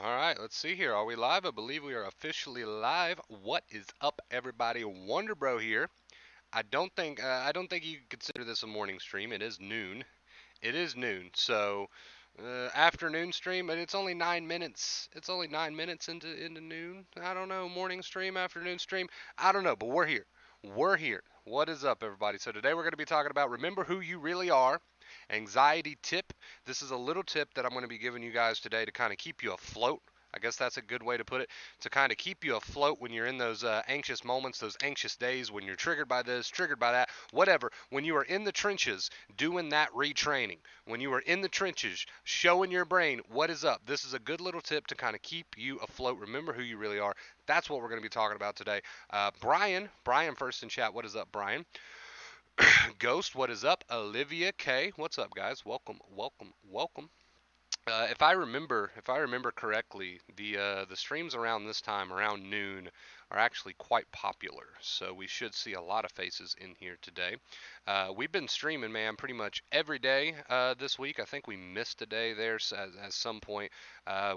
All right, let's see here. Are we live? I believe we are officially live. What is up, everybody? Wonder Bro here. I don't think you could consider this a morning stream. It is noon. It is noon. So, afternoon stream, and it's only 9 minutes. It's only 9 minutes into noon. I don't know. Morning stream, afternoon stream. I don't know, but we're here. We're here. What is up, everybody? So today we're going to be talking about remember who you really are. Anxiety tip. This is a little tip that I'm going to be giving you guys today to kind of keep you afloat. I guess that's a good way to put it. To kind of keep you afloat when you're in those anxious moments, those anxious days, when you're triggered by this, triggered by that, whatever. When you are in the trenches doing that retraining, when you are in the trenches showing your brain what is up, this is a good little tip to kind of keep you afloat. Remember who you really are. That's what we're going to be talking about today. Brian first in chat. What is up, Brian? Ghost, what is up? Olivia K, what's up, guys? Welcome, welcome, welcome. If I remember correctly, the streams around this time, around noon, are actually quite popular. So we should see a lot of faces in here today. We've been streaming, man, pretty much every day this week. I think we missed a day there at some point.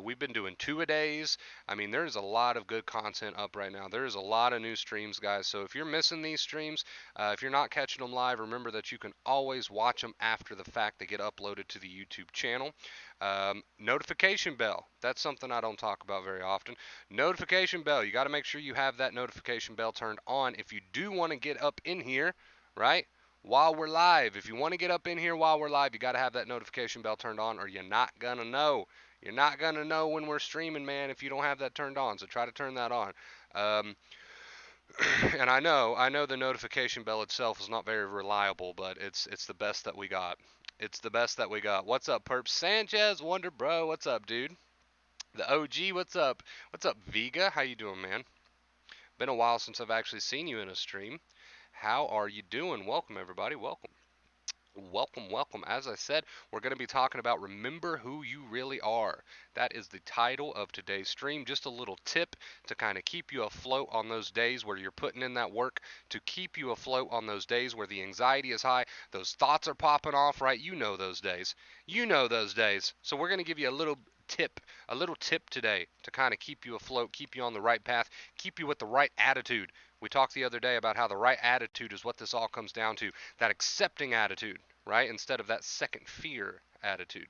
We've been doing two-a-days. I mean, there's a lot of good content up right now. There's a lot of new streams, guys. So if you're missing these streams, if you're not catching them live, remember that you can always watch them after the fact. They get uploaded to the YouTube channel. Notification bell. That's something I don't talk about very often. Notification bell. You got to make sure you have that notification bell turned on if you do want to get up in here, right? While we're live. If you want to get up in here while we're live, you got to have that notification bell turned on or you're not going to know. You're not going to know when we're streaming, man, if you don't have that turned on. So try to turn that on. Um, and I know the notification bell itself is not very reliable, but it's the best that we got. It's the best that we got. What's up, Perp Sanchez, Wonder Bro? What's up, dude? The OG, what's up? What's up, Vega? How you doing, man? Been a while since I've actually seen you in a stream. How are you doing? Welcome, everybody. Welcome. Welcome, welcome. As I said, we're going to be talking about remember who you really are. That is the title of today's stream. Just a little tip to kind of keep you afloat on those days where you're putting in that work, to keep you afloat on those days where the anxiety is high, those thoughts are popping off, right? You know those days. You know those days. So we're going to give you a little tip today to kind of keep you afloat, keep you on the right path, keep you with the right attitude. We talked the other day about how the right attitude is what this all comes down to, that accepting attitude, right? Instead of that second fear attitude.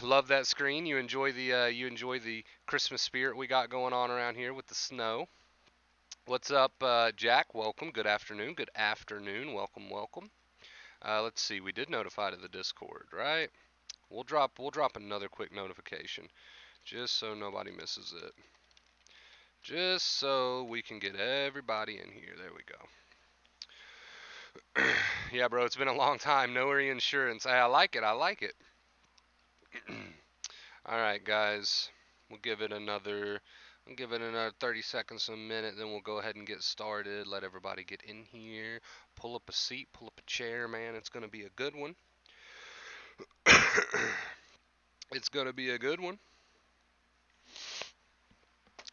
Love that screen. You enjoy the Christmas spirit we got going on around here with the snow. What's up, Jack? Welcome. Good afternoon. Good afternoon. Welcome, welcome. Let's see. We did notify to the Discord, right? We'll drop another quick notification just so nobody misses it. Just so we can get everybody in here. There we go. Yeah, bro, it's been a long time. No reinsurance. I like it. I like it. All right, guys. We'll give it another. I'll give it another 30 seconds, a minute, then we'll go ahead and get started. Let everybody get in here. Pull up a seat, pull up a chair, man. It's gonna be a good one. It's gonna be a good one.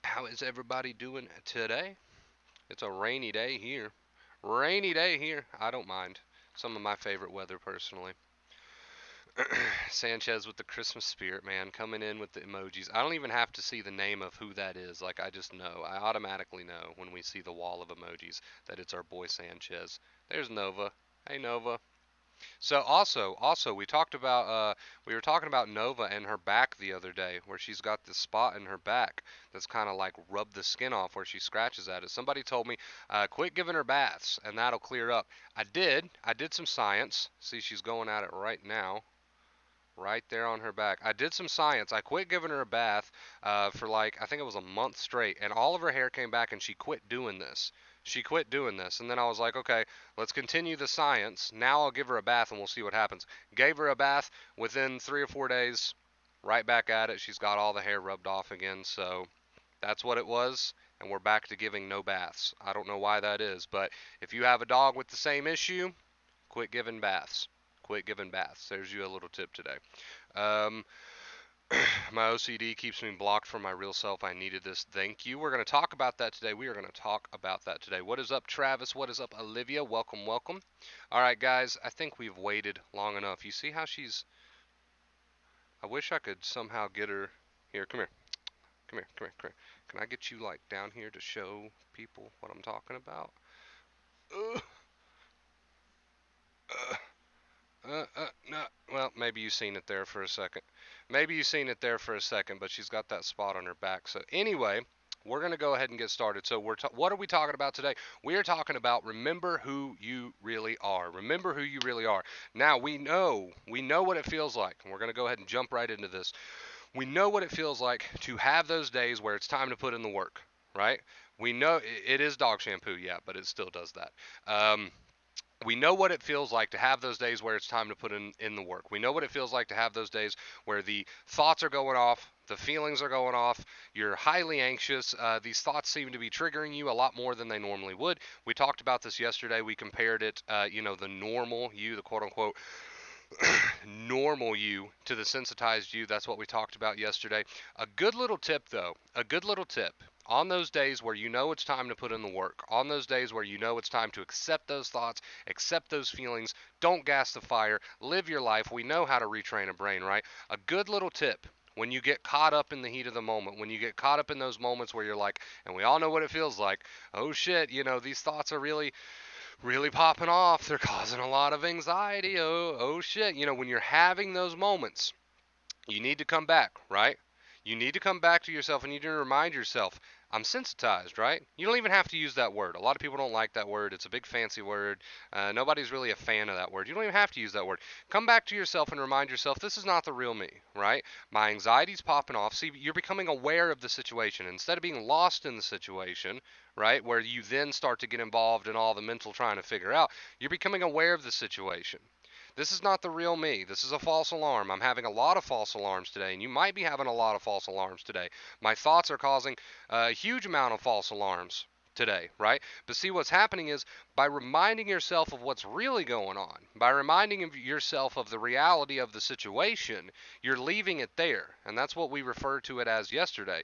How is everybody doing today? It's a rainy day here. Rainy day here. I don't mind. Some of my favorite weather, personally. Sanchez with the Christmas spirit, man, coming in with the emojis. I don't even have to see the name of who that is. Like, I just know. I automatically know when we see the wall of emojis that it's our boy Sanchez. There's Nova. Hey, Nova. So also we were talking about Nova and her back the other day, where she's got this spot in her back that's kind of like rubbed the skin off where she scratches at it. Somebody told me, quit giving her baths and that'll clear up. I did. I did some science. See, she's going at it right now. Right there on her back. I did some science. I quit giving her a bath for like, I think it was a month straight, and all of her hair came back and she quit doing this. She quit doing this. And then I was like, okay, let's continue the science. Now I'll give her a bath and we'll see what happens. Gave her a bath within 3 or 4 days, right back at it. She's got all the hair rubbed off again. So that's what it was. And we're back to giving no baths. I don't know why that is, but if you have a dog with the same issue, quit giving baths. Quit giving baths. There's you a little tip today. Um, my OCD keeps me blocked from my real self. I needed this. Thank you. We're going to talk about that today. We are going to talk about that today. What is up, Travis? What is up, Olivia? Welcome, welcome. All right, guys. I think we've waited long enough. You see how she's... I wish I could somehow get her... Here, come here. Come here, come here, come here. Can I get you like down here to show people what I'm talking about? Uh, no. Well, maybe you seen it there for a second. Maybe you seen it there for a second, but she's got that spot on her back. So anyway, we're gonna go ahead and get started. So what are we talking about today? We are talking about remember who you really are. Remember who you really are. Now we know what it feels like, and we're gonna go ahead and jump right into this. We know what it feels like to have those days where it's time to put in the work, right? We know it is dog shampoo, yeah, but it still does that. We know what it feels like to have those days where it's time to put in the work. We know what it feels like to have those days where the thoughts are going off, the feelings are going off, you're highly anxious. These thoughts seem to be triggering you a lot more than they normally would. We talked about this yesterday. We compared it, the normal you, the quote unquote normal you to the sensitized you. That's what we talked about yesterday. A good little tip, though, a good little tip on those days where you know it's time to put in the work, on those days where you know it's time to accept those thoughts, accept those feelings, don't gas the fire, live your life. We know how to retrain a brain, right? A good little tip. When you get caught up in the heat of the moment, when you get caught up in those moments where you're like, and we all know what it feels like, oh shit, these thoughts are really popping off. They're causing a lot of anxiety. Oh shit. When you're having those moments, you need to come back, right? You need to come back to yourself and you need to remind yourself, I'm sensitized, right? You don't even have to use that word. A lot of people don't like that word. It's a big fancy word. Nobody's really a fan of that word. You don't even have to use that word. Come back to yourself and remind yourself, this is not the real me, right? My anxiety's popping off. See, you're becoming aware of the situation. Instead of being lost in the situation, right, where you then start to get involved in all the mental trying to figure out, you're becoming aware of the situation. This is not the real me. This is a false alarm. I'm having a lot of false alarms today, and you might be having a lot of false alarms today. My thoughts are causing a huge amount of false alarms today, right? But see, what's happening is by reminding yourself of what's really going on, by reminding yourself of the reality of the situation, you're leaving it there. And that's what we referred to it as yesterday.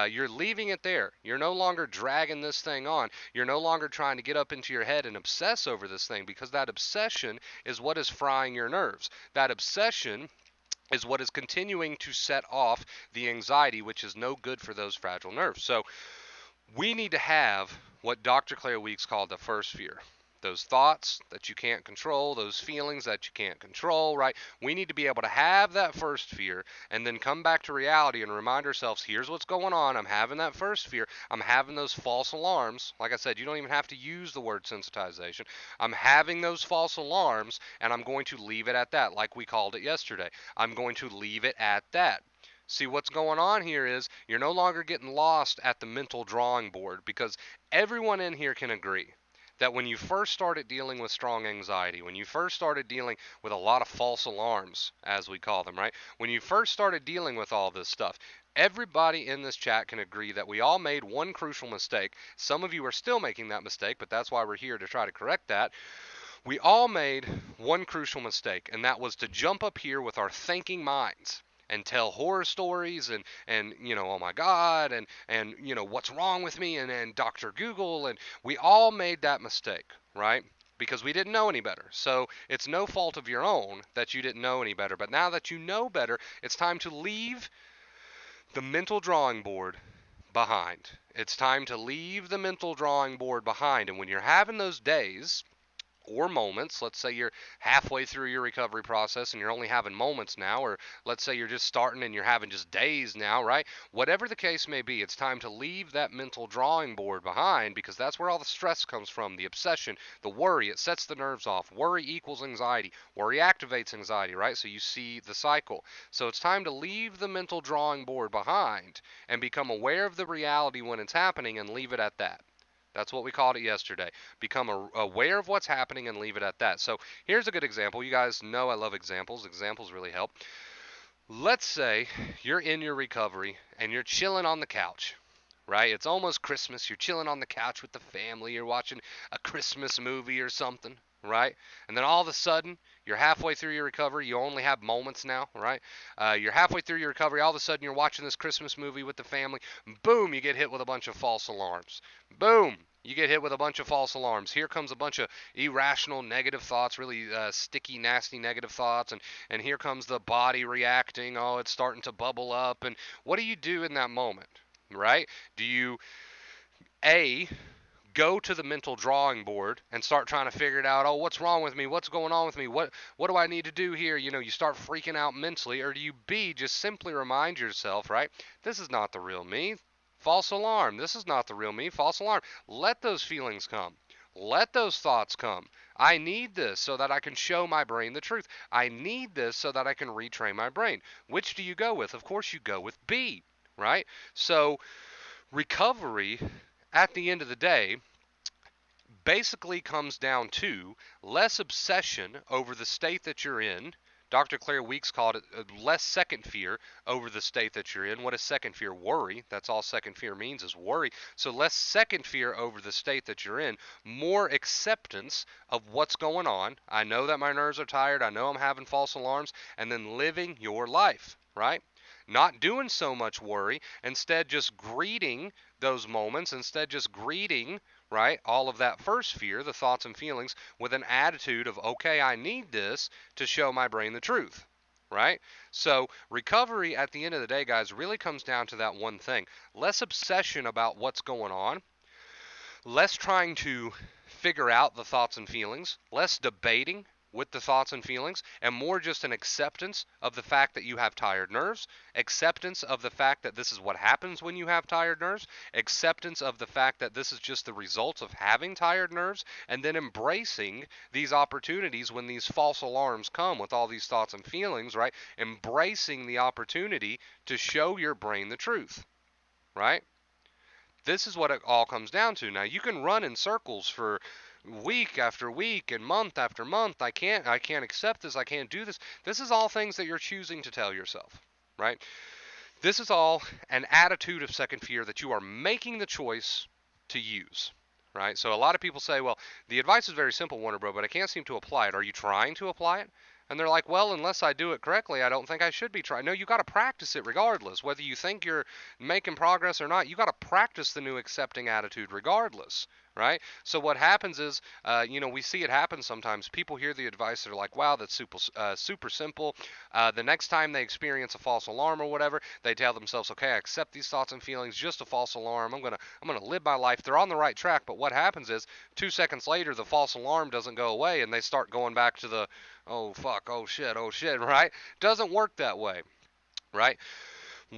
You're leaving it there. You're no longer dragging this thing on. You're no longer trying to get up into your head and obsess over this thing, because that obsession is what is frying your nerves. That obsession is what is continuing to set off the anxiety, which is no good for those fragile nerves. So we need to have what Dr. Claire Weeks called the first fear. Those thoughts that you can't control, those feelings that you can't control, right? We need to be able to have that first fear and then come back to reality and remind ourselves, here's what's going on. I'm having that first fear. I'm having those false alarms. Like I said, you don't even have to use the word sensitization. I'm having those false alarms, and I'm going to leave it at that, like we called it yesterday. I'm going to leave it at that. See, what's going on here is you're no longer getting lost at the mental drawing board, because everyone in here can agree that when you first started dealing with strong anxiety, when you first started dealing with a lot of false alarms, as we call them, right? When you first started dealing with all this stuff, everybody in this chat can agree that we all made one crucial mistake. Some of you are still making that mistake, but that's why we're here to try to correct that. We all made one crucial mistake, and that was to jump up here with our thinking minds and tell horror stories and oh my god and what's wrong with me and Dr. Google, and we all made that mistake, right? Because we didn't know any better. So it's no fault of your own that you didn't know any better. But now that you know better, it's time to leave the mental drawing board behind. It's time to leave the mental drawing board behind. And when you're having those days or moments, let's say you're halfway through your recovery process and you're only having moments now, or let's say you're just starting and you're having just days now, right? Whatever the case may be, it's time to leave that mental drawing board behind, because that's where all the stress comes from, the obsession, the worry. It sets the nerves off. Worry equals anxiety. Worry activates anxiety, right? So you see the cycle. So it's time to leave the mental drawing board behind and become aware of the reality when it's happening and leave it at that. That's what we called it yesterday. Become aware of what's happening and leave it at that. So here's a good example. You guys know I love examples. Examples really help. Let's say you're in your recovery and you're chilling on the couch, right? It's almost Christmas. You're chilling on the couch with the family. You're watching a Christmas movie or something, right? And then all of a sudden, you're halfway through your recovery. You only have moments now, right? You're halfway through your recovery. All of a sudden, you're watching this Christmas movie with the family. Boom, you get hit with a bunch of false alarms. Boom. You get hit with a bunch of false alarms. Here comes a bunch of irrational negative thoughts, really sticky, nasty negative thoughts, and here comes the body reacting. Oh, it's starting to bubble up. And what do you do in that moment, right? Do you A, go to the mental drawing board and start trying to figure it out? Oh, what's wrong with me? What's going on with me? What do I need to do here? You know, you start freaking out mentally. Or do you B, just simply remind yourself, right? This is not the real me. False alarm. This is not the real me. False alarm. Let those feelings come. Let those thoughts come. I need this so that I can show my brain the truth. I need this so that I can retrain my brain. Which do you go with? Of course, you go with B, right? So, recovery at the end of the day basically comes down to less obsession over the state that you're in. Dr. Claire Weeks called it less second fear over the state that you're in. What is second fear? Worry. That's all second fear means, is worry. So less second fear over the state that you're in, more acceptance of what's going on. I know that my nerves are tired. I know I'm having false alarms. And then living your life, right? Not doing so much worry, instead just greeting those moments, instead just greeting, right, all of that first fear, the thoughts and feelings, with an attitude of, okay, I need this to show my brain the truth, right? So recovery at the end of the day, guys, really comes down to that one thing. Less obsession about what's going on, less trying to figure out the thoughts and feelings, less debating with the thoughts and feelings, and more just an acceptance of the fact that you have tired nerves, acceptance of the fact that this is what happens when you have tired nerves, acceptance of the fact that this is just the result of having tired nerves, and then embracing these opportunities when these false alarms come with all these thoughts and feelings, right? Embracing the opportunity to show your brain the truth, right? This is what it all comes down to. Now, you can run in circles for week after week and month after month. I can't accept this. I can't do this. This is all things that you're choosing to tell yourself, right? This is all an attitude of second fear that you are making the choice to use, right? So a lot of people say, well, the advice is very simple, Wonder Bro, but I can't seem to apply it. Are you trying to apply it? And they're like, well, unless I do it correctly, I don't think I should be trying. No, you got to practice it regardless. Whether you think you're making progress or not, you got to practice the new accepting attitude regardless, right? So what happens is, we see it happen sometimes. People hear the advice, they're like, wow, that's super simple. The next time they experience a false alarm or whatever, they tell themselves, okay, I accept these thoughts and feelings, just a false alarm. I'm gonna live my life. They're on the right track, but what happens is 2 seconds later, the false alarm doesn't go away, and they start going back to the oh fuck, oh shit, right? Doesn't work that way, right?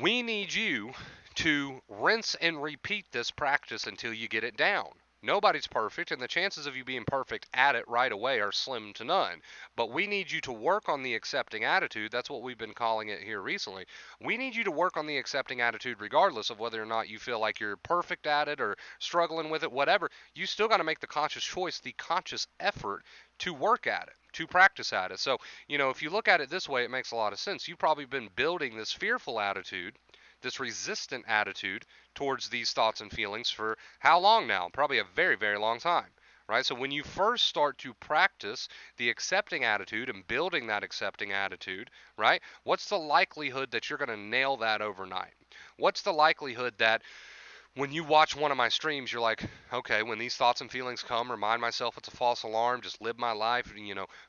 We need you to rinse and repeat this practice until you get it down. Nobody's perfect, and the chances of you being perfect at it right away are slim to none. But we need you to work on the accepting attitude. That's what we've been calling it here recently. We need you to work on the accepting attitude regardless of whether or not you feel like you're perfect at it or struggling with it, whatever. You still got to make the conscious choice, the conscious effort to work at it, to practice at it. So, if you look at it this way, it makes a lot of sense. You've probably been building this fearful attitude, this resistant attitude towards these thoughts and feelings for how long now? Probably a very, very long time, right? So when you first start to practice the accepting attitude and building that accepting attitude, right? What's the likelihood that you're going to nail that overnight? What's the likelihood that when you watch one of my streams, you're like, okay, when these thoughts and feelings come, remind myself it's a false alarm, just live my life,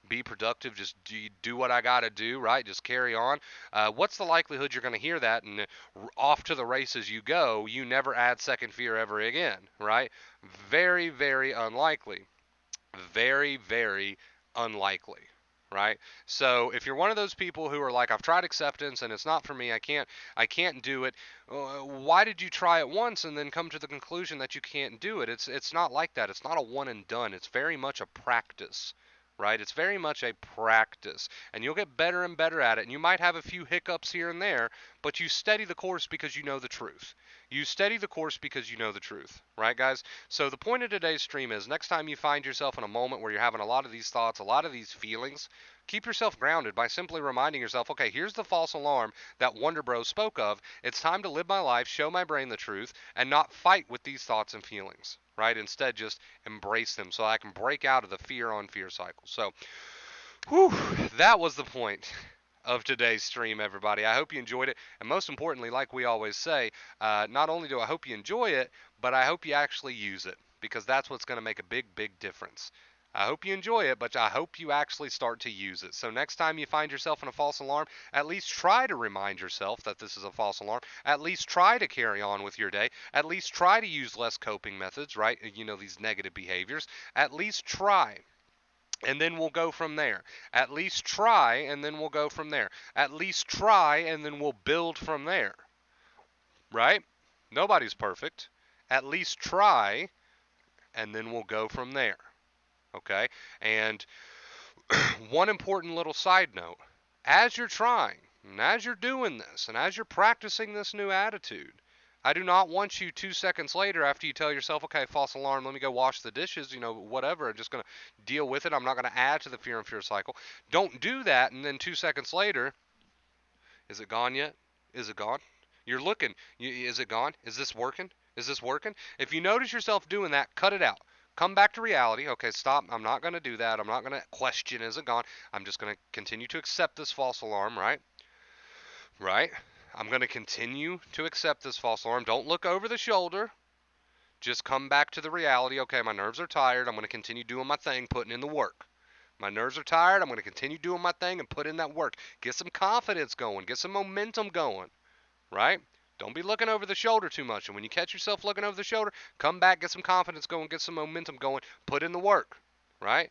be productive, just do what I got to do, right? Just carry on. What's the likelihood you're going to hear that and off to the races you go, you never add second fear ever again, right? Very, very unlikely. Very, very unlikely, right? So if you're one of those people who are like, I've tried acceptance and it's not for me, I can't do it. Why did you try it once and then come to the conclusion that you can't do it? It's not like that. It's not a one and done. It's very much a practice, right? It's very much a practice, and you'll get better and better at it. And you might have a few hiccups here and there, but you steady the course because you know the truth. You steady the course because you know the truth, right, guys? So the point of today's stream is next time you find yourself in a moment where you're having a lot of these thoughts, a lot of these feelings, keep yourself grounded by simply reminding yourself, okay, here's the false alarm that Wonder Bro spoke of. It's time to live my life, show my brain the truth, and not fight with these thoughts and feelings, right? Instead, just embrace them so I can break out of the fear on fear cycle. So, that was the point of today's stream, everybody. I hope you enjoyed it. And most importantly, like we always say, not only do I hope you enjoy it, but I hope you actually use it. because that's what's going to make a big, big difference. I hope you enjoy it, but I hope you actually start to use it. So next time you find yourself in a false alarm, at least try to remind yourself that this is a false alarm. At least try to carry on with your day. At least try to use less coping methods, right? You know, these negative behaviors. At least try. And then we'll go from there. At least try, and then we'll go from there. At least try, and then we'll build from there. Right? Nobody's perfect. At least try, and then we'll go from there. Okay? And one important little side note, as you're trying, and as you're doing this, and as you're practicing this new attitude, I do not want you 2 seconds later after you tell yourself, okay, false alarm, let me go wash the dishes, you know, whatever, I'm just going to deal with it. I'm not going to add to the fear and fear cycle. Don't do that, and then 2 seconds later, is it gone yet? Is it gone? You're looking. Is it gone? Is this working? Is this working? If you notice yourself doing that, cut it out. Come back to reality. Okay, stop. I'm not going to do that. I'm not going to question, is it gone? I'm just going to continue to accept this false alarm, right? Right? I'm going to continue to accept this false alarm. Don't look over the shoulder. Just come back to the reality. Okay, my nerves are tired. I'm going to continue doing my thing, putting in the work. My nerves are tired. I'm going to continue doing my thing and put in that work. Get some confidence going. Get some momentum going. Right? Don't be looking over the shoulder too much. And when you catch yourself looking over the shoulder, come back, get some confidence going, get some momentum going, put in the work. Right?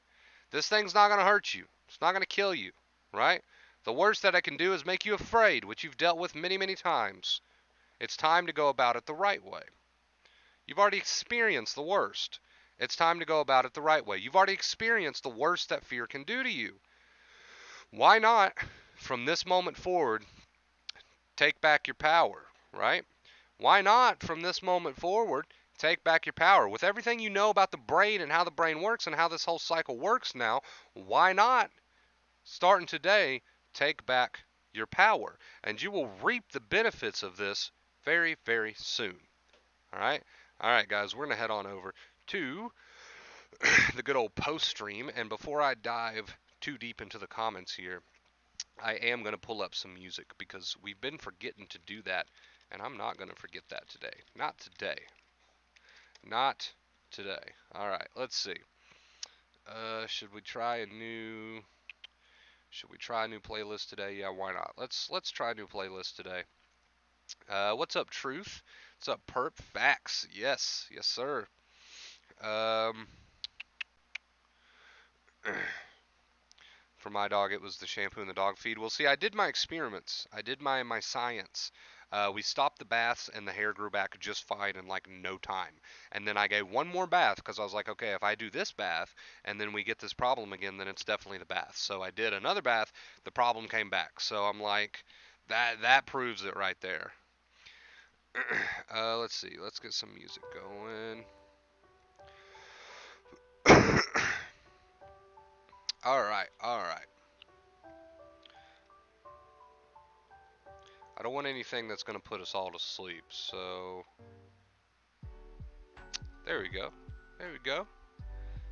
This thing's not going to hurt you. It's not going to kill you. Right? The worst that I can do is make you afraid, which you've dealt with many, many times. It's time to go about it the right way. You've already experienced the worst. It's time to go about it the right way. You've already experienced the worst that fear can do to you. Why not, from this moment forward, take back your power, right? Why not, from this moment forward, take back your power? With everything you know about the brain and how the brain works and how this whole cycle works now, why not, starting today, take back your power? And you will reap the benefits of this very, very soon. All right? All right, guys, we're going to head on over to the good old post stream. And before I dive too deep into the comments here, I am going to pull up some music because we've been forgetting to do that. And I'm not going to forget that today. Not today. Not today. All right, let's see. Should we try a new playlist today? Yeah, why not? Let's try a new playlist today. What's up, Truth? What's up, Perp? Facts. Yes, sir. For my dog, it was the shampoo and the dog feed. Well, see, I did my experiments. I did my science. We stopped the baths, and the hair grew back just fine in like no time. And then I gave one more bath because I was like, okay, if I do this bath and then we get this problem again, then it's definitely the bath. So I did another bath. The problem came back. So I'm like, that proves it right there. Let's see. Let's get some music going. All right. I don't want anything that's going to put us all to sleep, so there we go.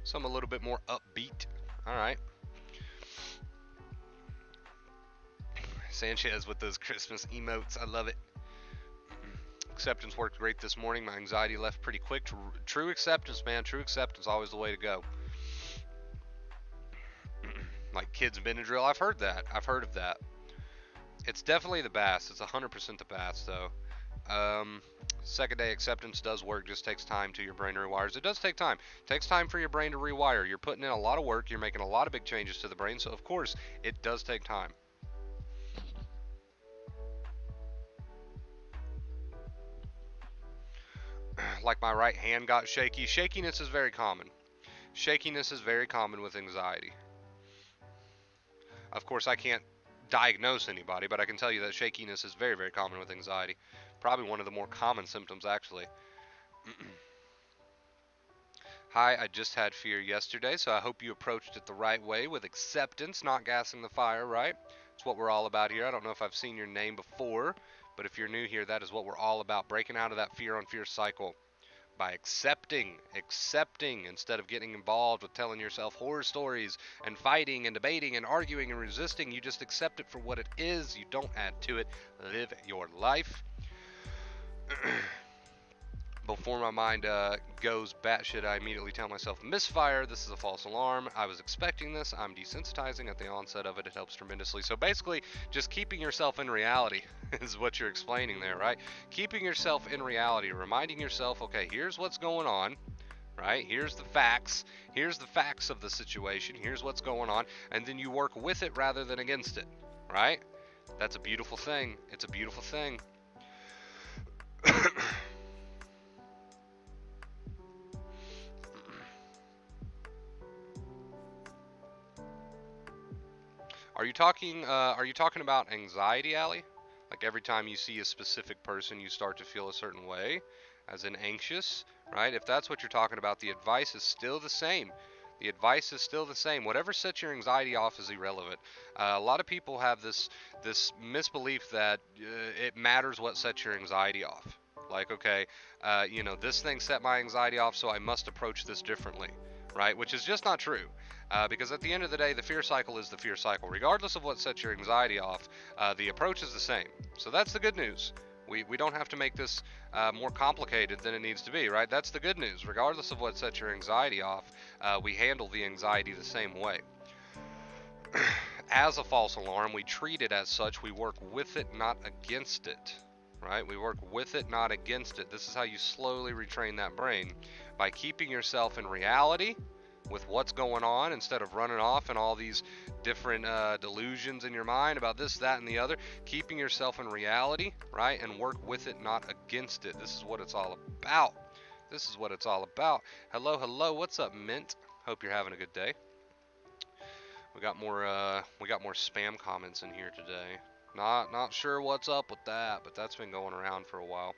Something a little bit more upbeat. All right. Sanchez with those Christmas emotes. I love it. Acceptance worked great this morning. My anxiety left pretty quick. True acceptance, man. True acceptance, always the way to go. Like kids Benadryl, I've heard that. I've heard of that. It's definitely the best. It's 100% the best, though. Second day acceptance does work. Just takes time to your brain to rewire. It does take time. It takes time for your brain to rewire. You're putting in a lot of work. You're making a lot of big changes to the brain. So, of course, it does take time. Like my right hand got shaky. Shakiness is very common. Shakiness is very common with anxiety. Of course, I can't diagnose anybody, but I can tell you that shakiness is very, very common with anxiety. Probably one of the more common symptoms, actually. Hi, I just had fear yesterday, so I hope you approached it the right way with acceptance, not gassing the fire, right? It's what we're all about here. I don't know if I've seen your name before, but if you're new here, that is what we're all about, breaking out of that fear on fear cycle by accepting instead of getting involved with telling yourself horror stories and fighting and debating and arguing and resisting. You just accept it for what it is. You don't add to it. Live your life. Before my mind goes batshit, I immediately tell myself, misfire, this is a false alarm. I was expecting this. I'm desensitizing at the onset of it. It helps tremendously. So basically, just keeping yourself in reality is what you're explaining there, right? Keeping yourself in reality, reminding yourself, okay, here's what's going on, right? Here's the facts. Here's the facts of the situation. Here's what's going on. And then you work with it rather than against it, right? That's a beautiful thing. It's a beautiful thing. Are you talking about anxiety, Allie? Like every time you see a specific person, you start to feel a certain way, as in anxious, right? If that's what you're talking about, the advice is still the same. The advice is still the same. Whatever sets your anxiety off is irrelevant. A lot of people have this misbelief that it matters what sets your anxiety off. Like, okay, this thing set my anxiety off, so I must approach this differently, right? Which is just not true. Because at the end of the day, the fear cycle is the fear cycle. Regardless of what sets your anxiety off, the approach is the same. So that's the good news. We don't have to make this more complicated than it needs to be, right? That's the good news. Regardless of what sets your anxiety off, we handle the anxiety the same way. As a false alarm, we treat it as such. We work with it, not against it, right? We work with it, not against it. This is how you slowly retrain that brain, by keeping yourself in reality with what's going on, instead of running off in all these different delusions in your mind about this, that, and the other. Keeping yourself in reality, right, and work with it, not against it. This is what it's all about. This is what it's all about. Hello, hello. What's up, Mint? Hope you're having a good day. We got more spam comments in here today. Not sure what's up with that, but that's been going around for a while.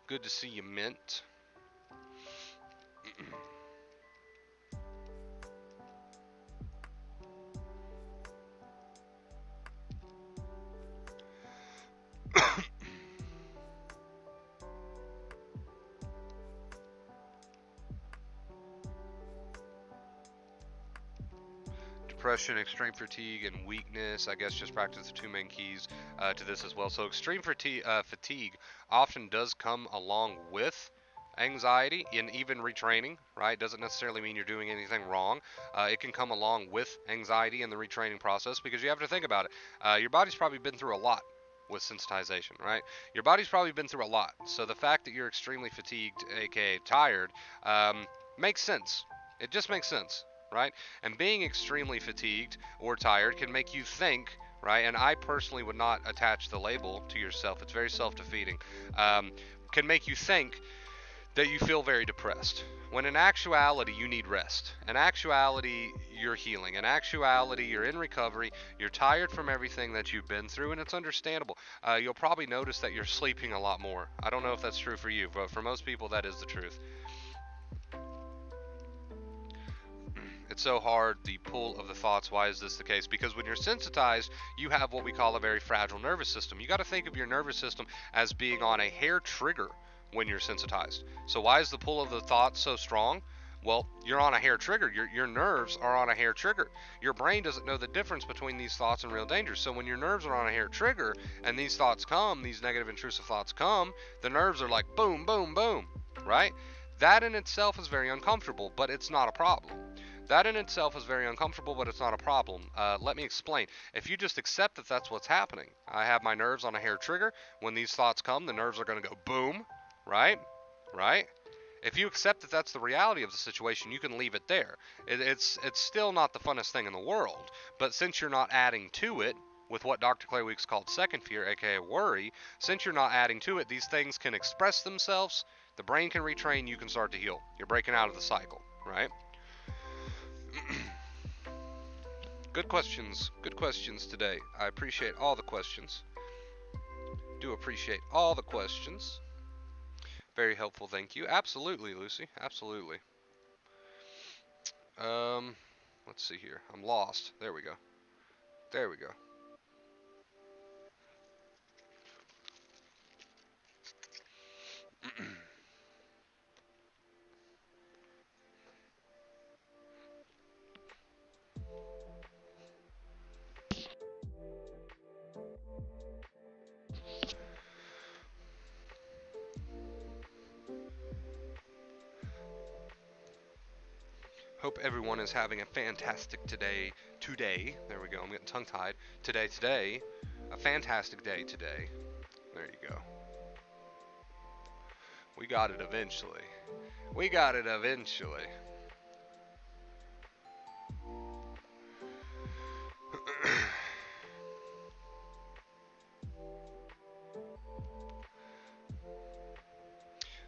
Good to see you, Mint. Depression, extreme fatigue, and weakness. I guess just practice the two main keys to this as well. So extreme fatigue often does come along with anxiety, and even retraining, right? Doesn't necessarily mean you're doing anything wrong. It can come along with anxiety in the retraining process, because you have to think about it. Your body's probably been through a lot with sensitization, right? Your body's probably been through a lot. So the fact that you're extremely fatigued, aka tired, makes sense. It just makes sense, right? And being extremely fatigued or tired can make you think, right? And I personally would not attach the label to yourself. It's very self-defeating. Can make you think that you feel very depressed, when in actuality you need rest. In actuality, you're healing. In actuality, you're in recovery. You're tired from everything that you've been through, and it's understandable. You'll probably notice that you're sleeping a lot more. I don't know if that's true for you, but for most people that is the truth. It's so hard, the pull of the thoughts. Why is this the case? Because when you're sensitized, you have what we call a very fragile nervous system. You got to think of your nervous system as being on a hair trigger when you're sensitized. So why is the pull of the thoughts so strong? Well, you're on a hair trigger. Your nerves are on a hair trigger. Your brain doesn't know the difference between these thoughts and real danger. So when your nerves are on a hair trigger and these thoughts come, these negative intrusive thoughts come, the nerves are like boom, boom, boom, right? That in itself is very uncomfortable, but it's not a problem. That in itself is very uncomfortable, but it's not a problem. Let me explain. If you just accept that that's what's happening, I have my nerves on a hair trigger. When these thoughts come, the nerves are going to go boom, right? Right? If you accept that that's the reality of the situation, you can leave it there. It's still not the funnest thing in the world, but since you're not adding to it with what Dr. Clay Weeks called second fear, aka worry, since you're not adding to it, these things can express themselves, the brain can retrain, you can start to heal. You're breaking out of the cycle, right? Good questions today. I appreciate all the questions. Do appreciate all the questions. Very helpful, thank you. Absolutely, Lucy. Absolutely. Let's see here. I'm lost. There we go. There we go. Hope everyone is having a fantastic today. There we go. I'm getting tongue-tied. Today. A fantastic day today. There you go. We got it eventually.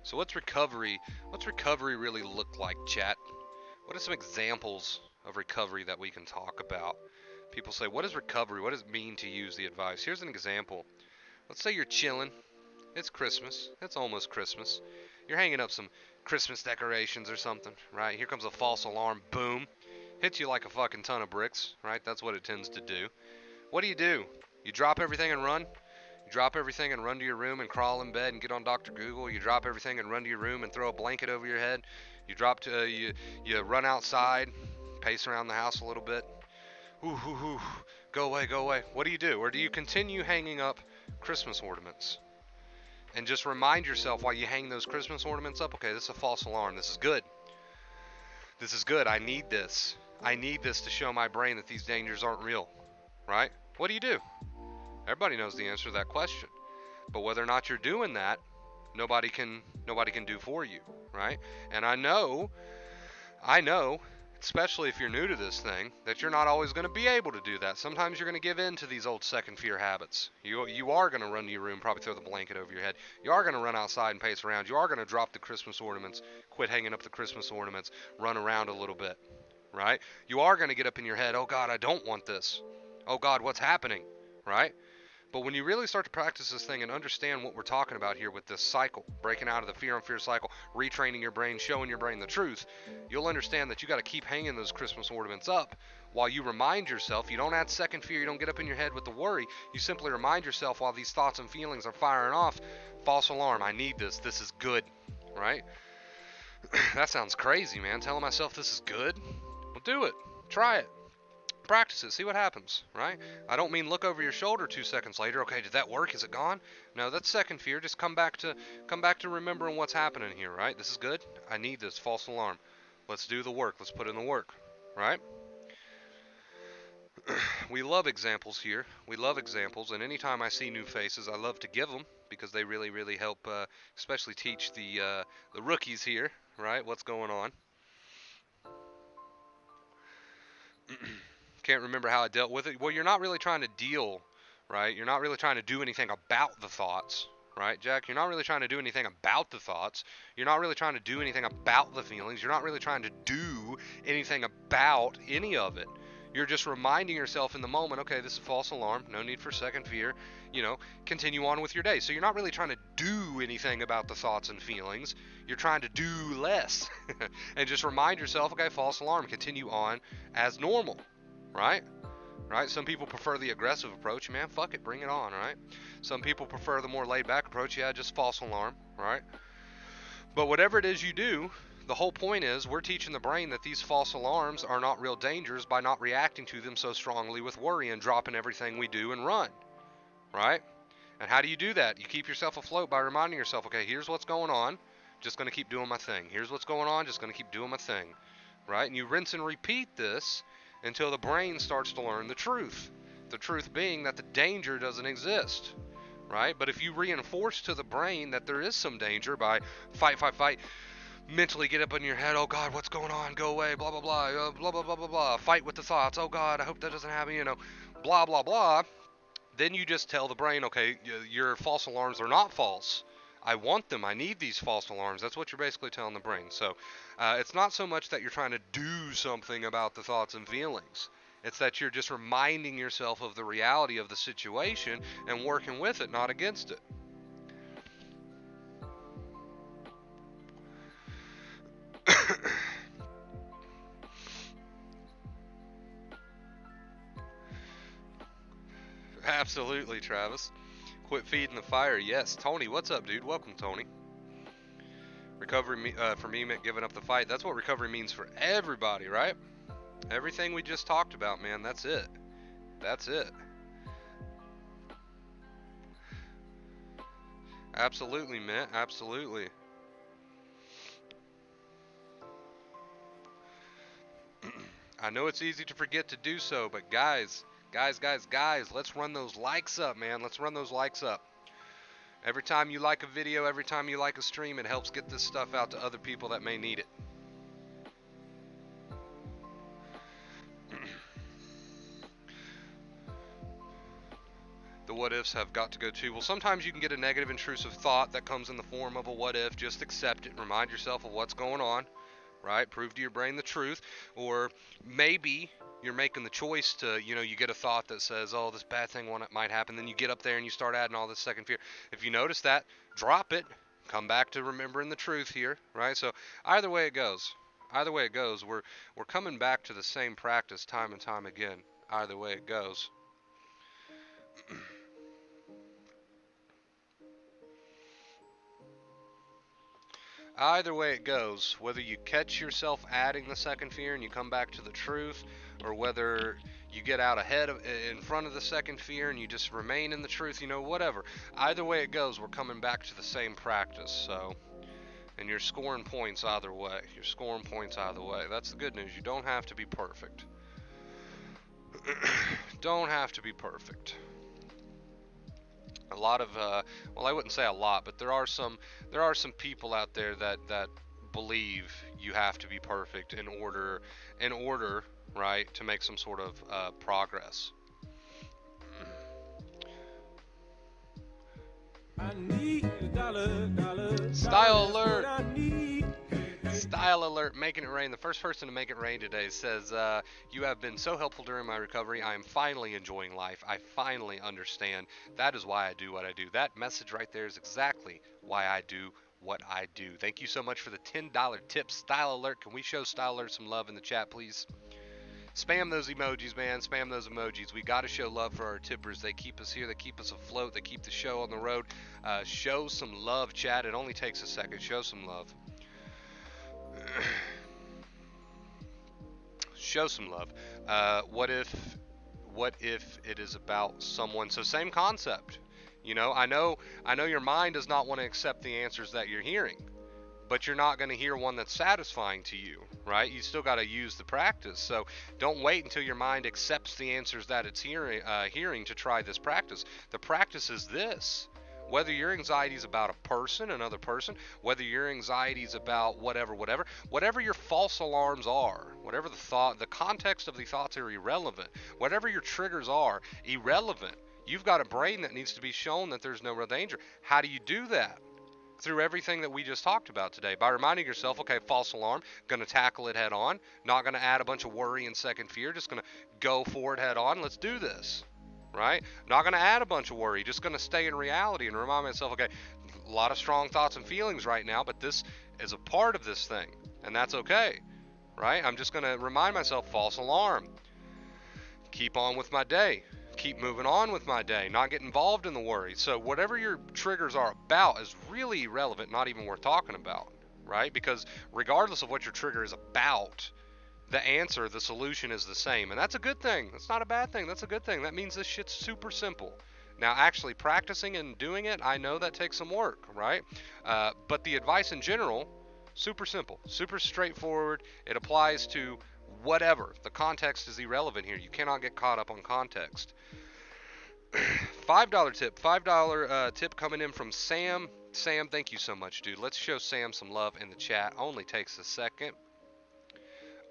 So what's recovery really look like, chat? What are some examples of recovery that we can talk about? People say, what is recovery? What does it mean to use the advice? Here's an example. Let's say you're chilling. It's Christmas. It's almost Christmas. You're hanging up some Christmas decorations or something, right? Here comes a false alarm. Boom. Hits you like a fucking ton of bricks, right? That's what it tends to do. What do? You drop everything and run? You drop everything and run to your room and crawl in bed and get on Dr. Google. You drop everything and run to your room and throw a blanket over your head. You run outside, pace around the house a little bit. Ooh. Go away. What do? Or do you continue hanging up Christmas ornaments? And just remind yourself while you hang those Christmas ornaments up, okay, this is a false alarm. This is good. I need this. I need this to show my brain that these dangers aren't real, right? What do? Everybody knows the answer to that question. But whether or not you're doing that, nobody can do for you, right? And I know, especially if you're new to this thing, that you're not always going to be able to do that. Sometimes you're going to give in to these old second fear habits. You are going to run to your room, probably throw the blanket over your head. You are going to run outside and pace around. You are going to drop the Christmas ornaments, quit hanging up the Christmas ornaments, run around a little bit, right? You are going to get up in your head, oh God, I don't want this. Oh God, what's happening, right? But when you really start to practice this thing and understand what we're talking about here with this cycle, breaking out of the fear on fear cycle, retraining your brain, showing your brain the truth, you'll understand that you got to keep hanging those Christmas ornaments up while you remind yourself. You don't add second fear. You don't get up in your head with the worry. You simply remind yourself while these thoughts and feelings are firing off, false alarm, I need this. This is good, right? That sounds crazy, man. Telling myself this is good? Well, do it. Try it. Practice it, see what happens, right? I don't mean look over your shoulder 2 seconds later. Okay, did that work? Is it gone? No, that's second fear. Just come back to remembering what's happening here, right? This is good. I need this false alarm. Let's do the work. Let's put in the work, right? We love examples here. We love examples, and anytime I see new faces, I love to give them because they really, really help, especially teach the rookies here, right? What's going on? Can't remember how I dealt with it. Well, you're not really trying to deal, right? You're not really trying to do anything about the thoughts, right, Jack? You're not really trying to do anything about the thoughts. You're not really trying to do anything about the feelings. You're not really trying to do anything about any of it. You're just reminding yourself in the moment, okay, this is a false alarm. No need for second fear. Continue on with your day. So you're not really trying to do anything about the thoughts and feelings. You're trying to do less. And just remind yourself, okay, false alarm. Continue on as normal. Right? Some people prefer the aggressive approach. Man, fuck it, bring it on, right? Some people prefer the more laid-back approach. Yeah, just false alarm, right? But whatever it is you do, the whole point is we're teaching the brain that these false alarms are not real dangers by not reacting to them so strongly with worry and dropping everything we do and run, right? And how do you do that? You keep yourself afloat by reminding yourself, okay, here's what's going on. Just going to keep doing my thing. Here's what's going on. Just going to keep doing my thing, right? And you rinse and repeat this until the brain starts to learn the truth. The truth being that the danger doesn't exist, right? But if you reinforce to the brain that there is some danger by fight, mentally get up in your head, oh God, what's going on? Go away, blah, blah, blah, blah, blah, blah, blah, blah. Fight with the thoughts, oh God, I hope that doesn't happen, blah, blah, blah. Then you just tell the brain, okay, your false alarms are not false. I want them. I need these false alarms. That's what you're basically telling the brain. So it's not so much that you're trying to do something about the thoughts and feelings. It's that you're just reminding yourself of the reality of the situation and working with it, not against it. Absolutely, Travis. Quit feeding the fire. Yes, Tony, what's up, dude? Welcome, Tony. Recovery for me meant giving up the fight. That's what recovery means for everybody, right? Everything we just talked about, man, that's it. That's it. Absolutely, Mint. Absolutely. I know it's easy to forget to do so, but guys, let's run those likes up, man. Let's run those likes up. Every time you like a video, every time you like a stream, it helps get this stuff out to other people that may need it. The what ifs have got to go too. Well, sometimes you can get a negative intrusive thought that comes in the form of a what if. Just accept it and remind yourself of what's going on, right? Prove to your brain the truth. Or maybe you're making the choice to, you get a thought that says, oh, this bad thing might happen. Then you get up there and you start adding all this second fear. If you notice that, drop it. Come back to remembering the truth here, right? So either way it goes, we're coming back to the same practice time and time again. Either way it goes. Either way it goes, whether you catch yourself adding the second fear and you come back to the truth, or whether you get out in front of the second fear and you just remain in the truth, whatever. Either way it goes, we're coming back to the same practice. So, and you're scoring points either way. That's the good news. You don't have to be perfect. Don't have to be perfect. A lot of, well, I wouldn't say a lot, but there are some people out there that believe you have to be perfect in order, right, to make some sort of progress. I need a dollar. Style alert. Style alert, making it rain. The first person to make it rain today says, you have been so helpful during my recovery. I am finally enjoying life. I finally understand. That is why I do what I do. That message right there is exactly why I do what I do. Thank you so much for the $10 tip. Style alert. Can we show Style alert some love in the chat, please? Spam those emojis, man. Spam those emojis. We got to show love for our tippers. They keep us here. They keep us afloat. They keep the show on the road. Show some love, chat. It only takes a second. Show some love. Show some love. What if it is about someone? So same concept. I know your mind does not want to accept the answers that you're hearing, but you're not going to hear one that's satisfying to you, right? You still got to use the practice. So don't wait until your mind accepts the answers that it's hearing to try this practice. The practice is this. Whether your anxiety is about a person, another person, whether your anxiety is about whatever your false alarms are, whatever the context of the thoughts are irrelevant, whatever your triggers are irrelevant, you've got a brain that needs to be shown that there's no real danger. How do you do that? Through everything that we just talked about today, by reminding yourself, okay, false alarm, going to tackle it head on, not going to add a bunch of worry and second fear, just going to go for it head on. Let's do this. Right? Not going to add a bunch of worry, just going to stay in reality and remind myself, okay, a lot of strong thoughts and feelings right now, but this is a part of this thing, and that's okay, right? I'm just going to remind myself, false alarm. Keep on with my day. Keep moving on with my day. Not get involved in the worry. So whatever your triggers are about is really irrelevant, not even worth talking about, right? Because regardless of what your trigger is about, the answer, the solution is the same. And that's a good thing. That's not a bad thing. That's a good thing. That means this shit's super simple. Now, actually practicing and doing it, I know that takes some work, right? But the advice in general, super simple, super straightforward. It applies to whatever. The context is irrelevant here. You cannot get caught up on context. $5 tip. $5 tip coming in from Sam. Sam, thank you so much, dude. Let's show Sam some love in the chat. Only takes a second.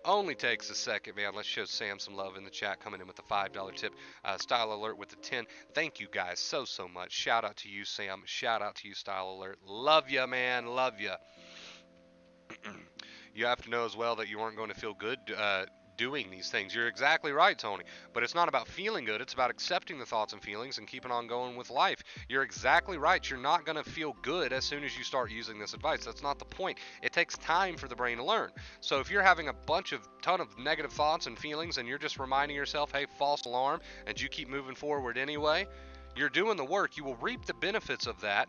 Only takes a second, man. Let's show Sam some love in the chat, coming in with the $5 tip. Style alert with the 10. Thank you guys so much. Shout out to you, Sam. Shout out to you, Style alert. Love ya, man. Love ya. You have to know as well that you aren't going to feel good doing these things. You're exactly right, Tony. But it's not about feeling good. It's about accepting the thoughts and feelings and keeping on going with life. You're exactly right. You're not going to feel good as soon as you start using this advice. That's not the point. It takes time for the brain to learn. So if you're having a ton of negative thoughts and feelings and you're just reminding yourself, hey, false alarm, and you keep moving forward anyway, you're doing the work. You will reap the benefits of that.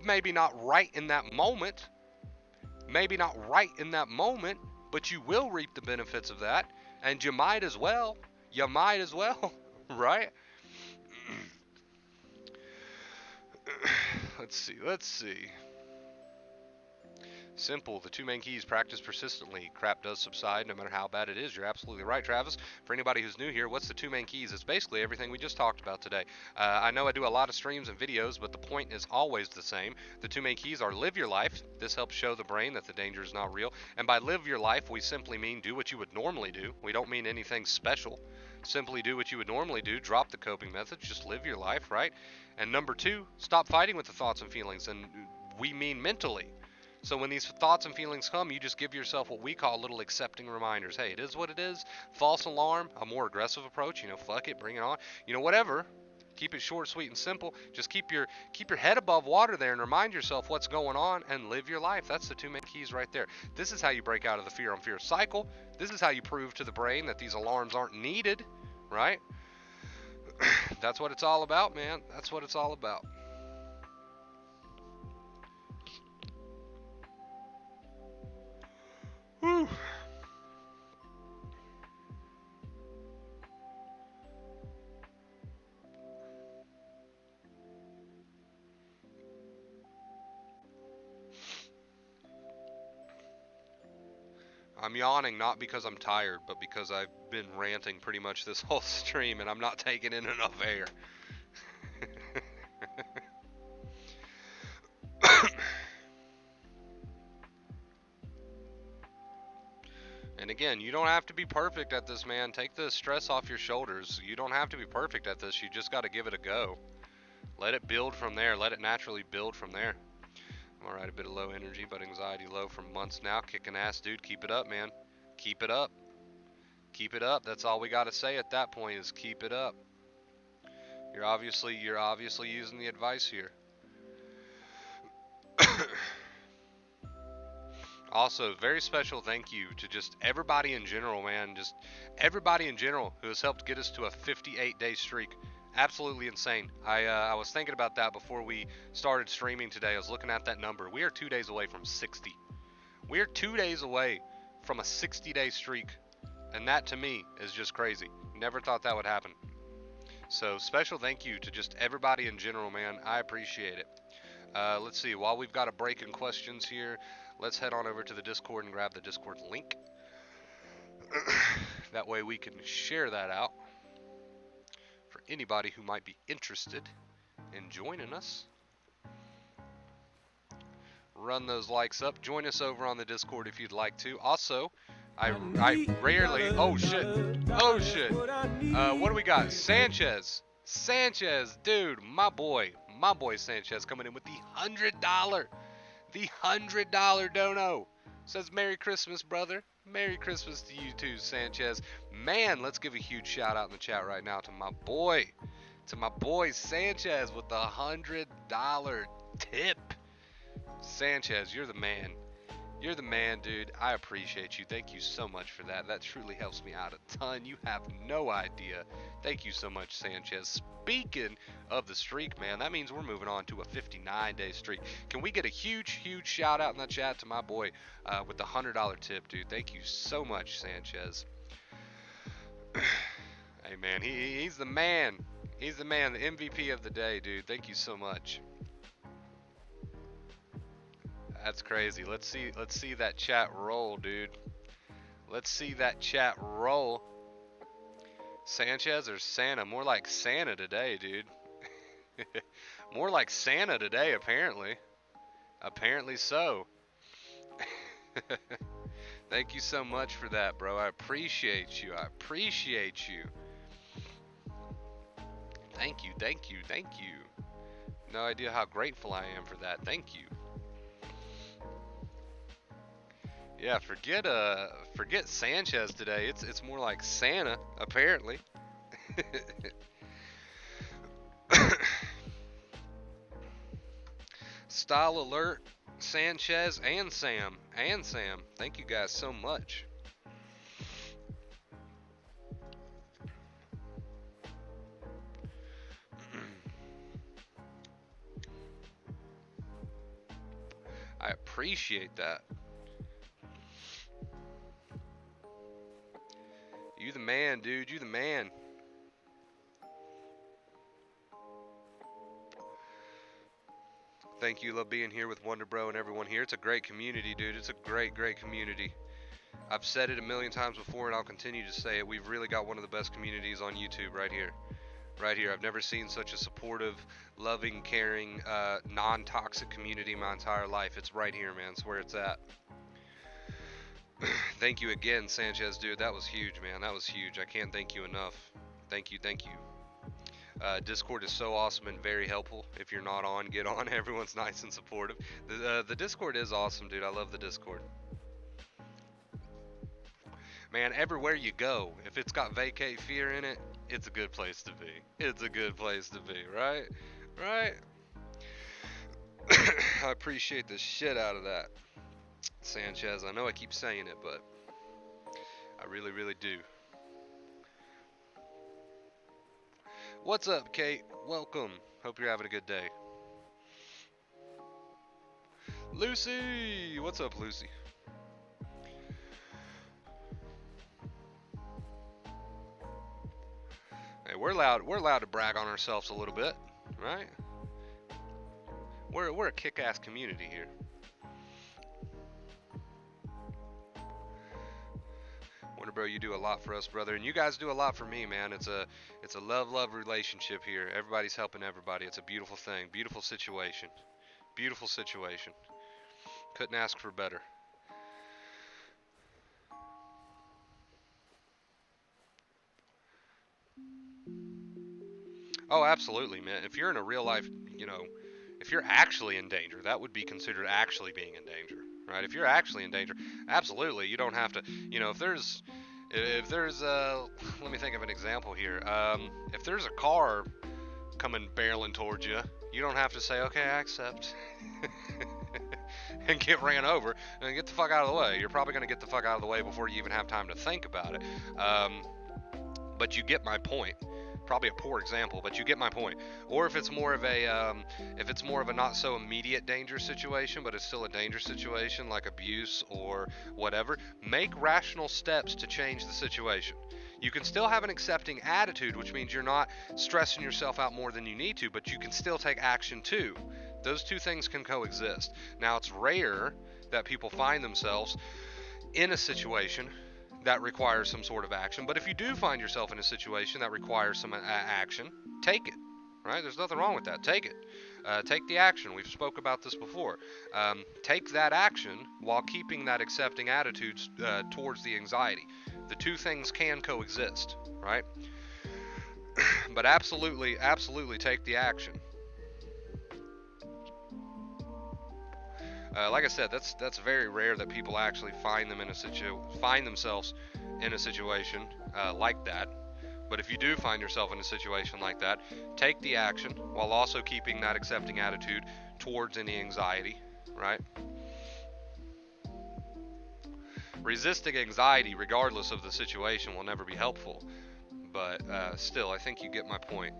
Maybe not right in that moment. But you will reap the benefits of that. And you might as well, right? Let's see. Simple. The two main keys: practice persistently. Crap does subside no matter how bad it is. You're absolutely right, Travis. For anybody who's new here, what's the two main keys? It's basically everything we just talked about today. I know I do a lot of streams and videos, but the point is always the same. The two main keys are live your life. This helps show the brain that the danger is not real. And by live your life, we simply mean do what you would normally do. We don't mean anything special. Simply do what you would normally do. Drop the coping methods. Just live your life, right? And number two, stop fighting with the thoughts and feelings. And we mean mentally. So when these thoughts and feelings come, you just give yourself what we call little accepting reminders. Hey, it is what it is. False alarm, a more aggressive approach. Fuck it, bring it on. Whatever. Keep it short, sweet, and simple. Just keep your head above water there and remind yourself what's going on and live your life. That's the two main keys right there. This is how you break out of the fear on fear cycle. This is how you prove to the brain that these alarms aren't needed, right? That's what it's all about, man. That's what it's all about. Whew. I'm yawning not because I'm tired, but because I've been ranting pretty much this whole stream and I'm not taking in enough air. And again, you don't have to be perfect at this, man. Take the stress off your shoulders. You don't have to be perfect at this. You just got to give it a go. Let it build from there. Let it naturally build from there. I'm alright, a bit of low energy, but anxiety low for months now. Kicking ass, dude. Keep it up, man. Keep it up. Keep it up. That's all we got to say at that point is keep it up. You're obviously using the advice here. Also, very special thank you to just everybody in general, man. Just everybody in general who has helped get us to a 58-day streak. Absolutely insane. I was thinking about that before we started streaming today. I was looking at that number. We are 2 days away from 60. We are 2 days away from a 60-day streak. And that, to me, is just crazy. Never thought that would happen. So, special thank you to just everybody in general, man. I appreciate it. Let's see. While we've got a break in questions here, let's head on over to the Discord and grab the Discord link. That way we can share that out for anybody who might be interested in joining us. Run those likes up. Join us over on the Discord if you'd like to. Also, I rarely... Oh, shit. Oh, shit. What do we got? Sanchez. Sanchez, dude, my boy Sanchez coming in with the $100. The $100 dono. Says Merry Christmas, brother. Merry Christmas to you too, Sanchez. Man, let's give a huge shout out in the chat right now to my boy Sanchez with the $100 tip. Sanchez, you're the man. You're the man, dude. I appreciate you. Thank you so much for that. That truly helps me out a ton. You have no idea. Thank you so much, Sanchez. Speaking of the streak, man, that means we're moving on to a 59-day streak. Can we get a huge shout out in the chat to my boy with the $100 tip, dude? Thank you so much, Sanchez. Hey, man, he's the man. He's the man, the MVP of the day, dude. Thank you so much. That's crazy. Let's see that chat roll, dude. Let's see that chat roll. Sanchez or Santa? More like Santa today, dude. More like Santa today, apparently. Apparently so. Thank you so much for that, bro. I appreciate you. I appreciate you. Thank you, thank you, thank you. No idea how grateful I am for that. Thank you. Yeah, forget Sanchez today. It's more like Santa, apparently. Style alert, Sanchez and Sam. Thank you guys so much. I appreciate that. You the man, dude. You the man. Thank you. Love being here with Wonder Bro and everyone here. It's a great community, dude. It's a great, great community. I've said it a million times before, and I'll continue to say it. We've really got one of the best communities on YouTube right here. Right here. I've never seen such a supportive, loving, caring, non-toxic community in my entire life. It's right here, man. It's where it's at. Thank you again, Sanchez, dude. That was huge, man. That was huge. I can't thank you enough. Thank you, thank you. Discord is so awesome and very helpful. If you're not on, get on. Everyone's nice and supportive. The Discord is awesome, dude. I love the Discord. Man, everywhere you go, if it's got vacate fear in it, it's a good place to be. It's a good place to be, right? Right? I appreciate the shit out of that, Sanchez. I know I keep saying it, but I really, really do. What's up, Kate? Welcome. Hope you're having a good day. Lucy! What's up, Lucy? Hey, we're allowed to brag on ourselves a little bit, right? We're a kick-ass community here. Wonder Bro, you do a lot for us, brother, and you guys do a lot for me, man. It's a love relationship here. Everybody's helping everybody. It's a beautiful thing. Beautiful situation. Beautiful situation. Couldn't ask for better. Oh, absolutely, man. If you're in a real life, if you're actually in danger, that would be considered actually being in danger, right? If you're actually in danger, absolutely, you don't have to, let me think of an example here. If there's a car coming barreling towards you, you don't have to say, okay, I accept, and get ran over, and get the fuck out of the way. You're probably going to get the fuck out of the way before you even have time to think about it. But you get my point. Probably a poor example, but you get my point. Or if it's more of a not so immediate danger situation, but it's still a danger situation like abuse or whatever, make rational steps to change the situation. You can still have an accepting attitude, which means you're not stressing yourself out more than you need to, but you can still take action too. Those two things can coexist. Now, it's rare that people find themselves in a situation that requires some sort of action. But if you do find yourself in a situation that requires some action, take it. Right? There's nothing wrong with that. Take it. Take the action. We've spoke about this before. Take that action while keeping that accepting attitude towards the anxiety. The two things can coexist, right? But absolutely, absolutely take the action. Like I said, that's very rare that people actually find themselves in a situation like that. But if you do find yourself in a situation like that, take the action while also keeping that accepting attitude towards any anxiety, right? Resisting anxiety, regardless of the situation, will never be helpful. But still, I think you get my point.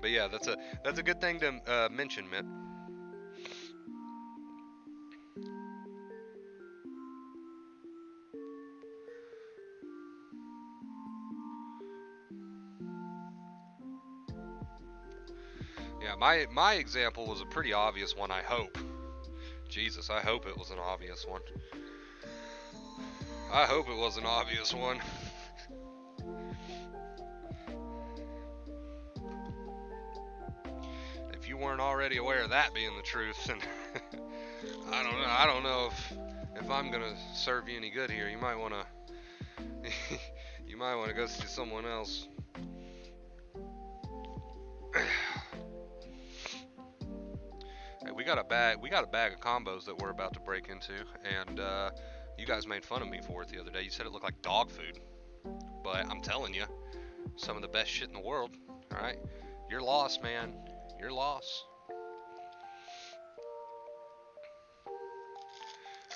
But yeah, that's a good thing to mention, Mitt. Yeah, my example was a pretty obvious one, I hope. Jesus, I hope it was an obvious one. I hope it was an obvious one. If you weren't already aware of that being the truth, then I don't know if I'm gonna serve you any good here. You might wanna go see someone else. Hey, we got a bag of combos that we're about to break into, and you guys made fun of me for it the other day. You said it looked like dog food, but I'm telling you, some of the best shit in the world. All right, you're lost, man. You're lost.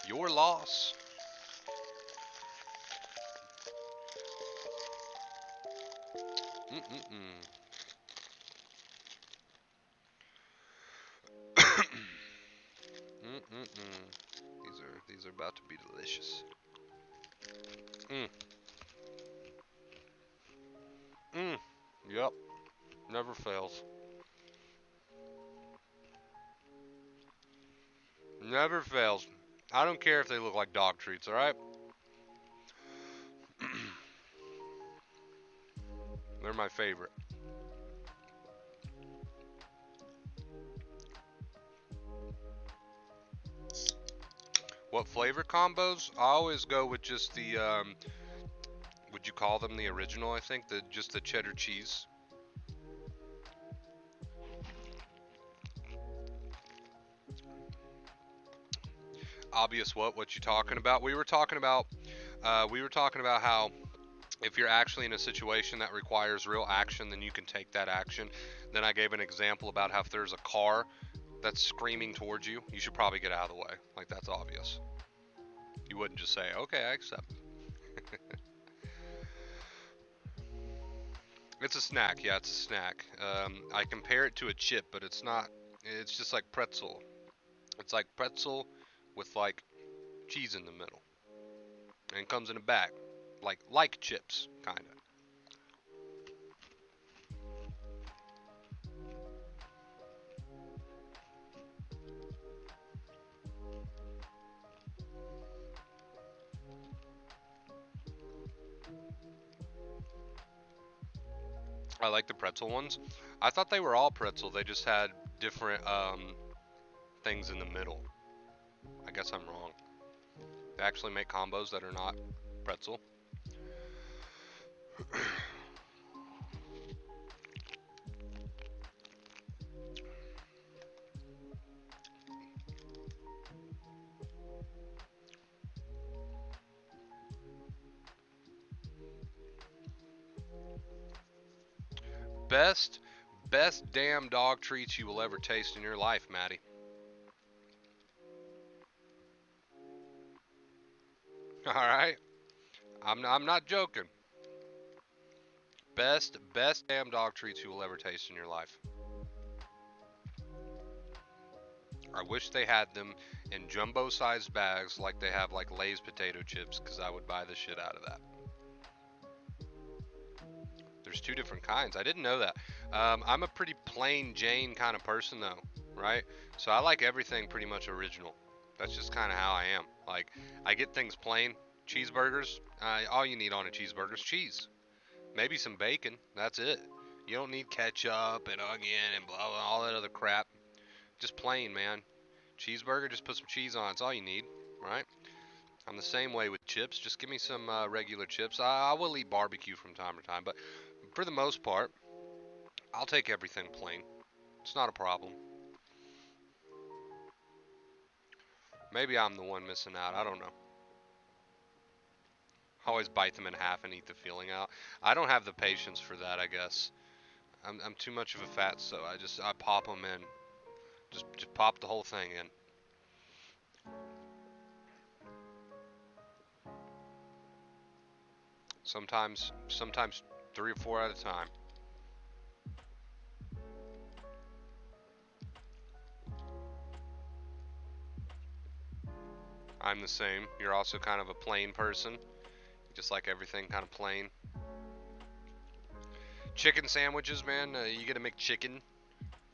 Your loss. Mm-mm-mm. Mm-mm-mm. These are about to be delicious. Mm. Mm. Yep. Never fails. Never fails. I don't care if they look like dog treats, alright? They're my favorite. What flavor combos? I always go with just the, would you call them the original, I think? Just the cheddar cheese. Obvious what? What you talking about? We were talking about how if you're actually in a situation that requires real action, then you can take that action. Then I gave an example about how if there's a car that's screaming towards you, you should probably get out of the way. Like, that's obvious. You wouldn't just say, okay, I accept. It's a snack. Yeah, it's a snack. I compare it to a chip, but it's not. It's just like pretzel. It's like pretzel with like cheese in the middle, and it comes in a bag, like chips, kind of. I like the pretzel ones. I thought they were all pretzel. They just had different things in the middle. I guess I'm wrong. They actually make combos that are not pretzel. Best, best damn dog treats you will ever taste in your life, Maddie. All right, I'm not joking. Best damn dog treats you will ever taste in your life. I wish they had them in jumbo-sized bags like they have like Lay's potato chips, because I would buy the shit out of that. There's two different kinds. I didn't know that. I'm a pretty plain Jane kind of person though, right? So I like everything pretty much original. That's just kind of how I am. Like, I get things plain. Cheeseburgers, all you need on a cheeseburger is cheese. Maybe some bacon. That's it. You don't need ketchup and onion and blah, blah, all that other crap. Just plain, man. Cheeseburger, just put some cheese on. It's all you need, right? I'm the same way with chips. Just give me some regular chips. I will eat barbecue from time to time, but for the most part, I'll take everything plain. It's not a problem. Maybe I'm the one missing out. I don't know. I always bite them in half and eat the feeling out. I don't have the patience for that, I guess. I'm too much of a fat, so I pop them in. Just pop the whole thing in. Sometimes 3 or 4 at a time. I'm the same. You're also kind of a plain person. You just like everything kind of plain. Chicken sandwiches, man. You get a McChicken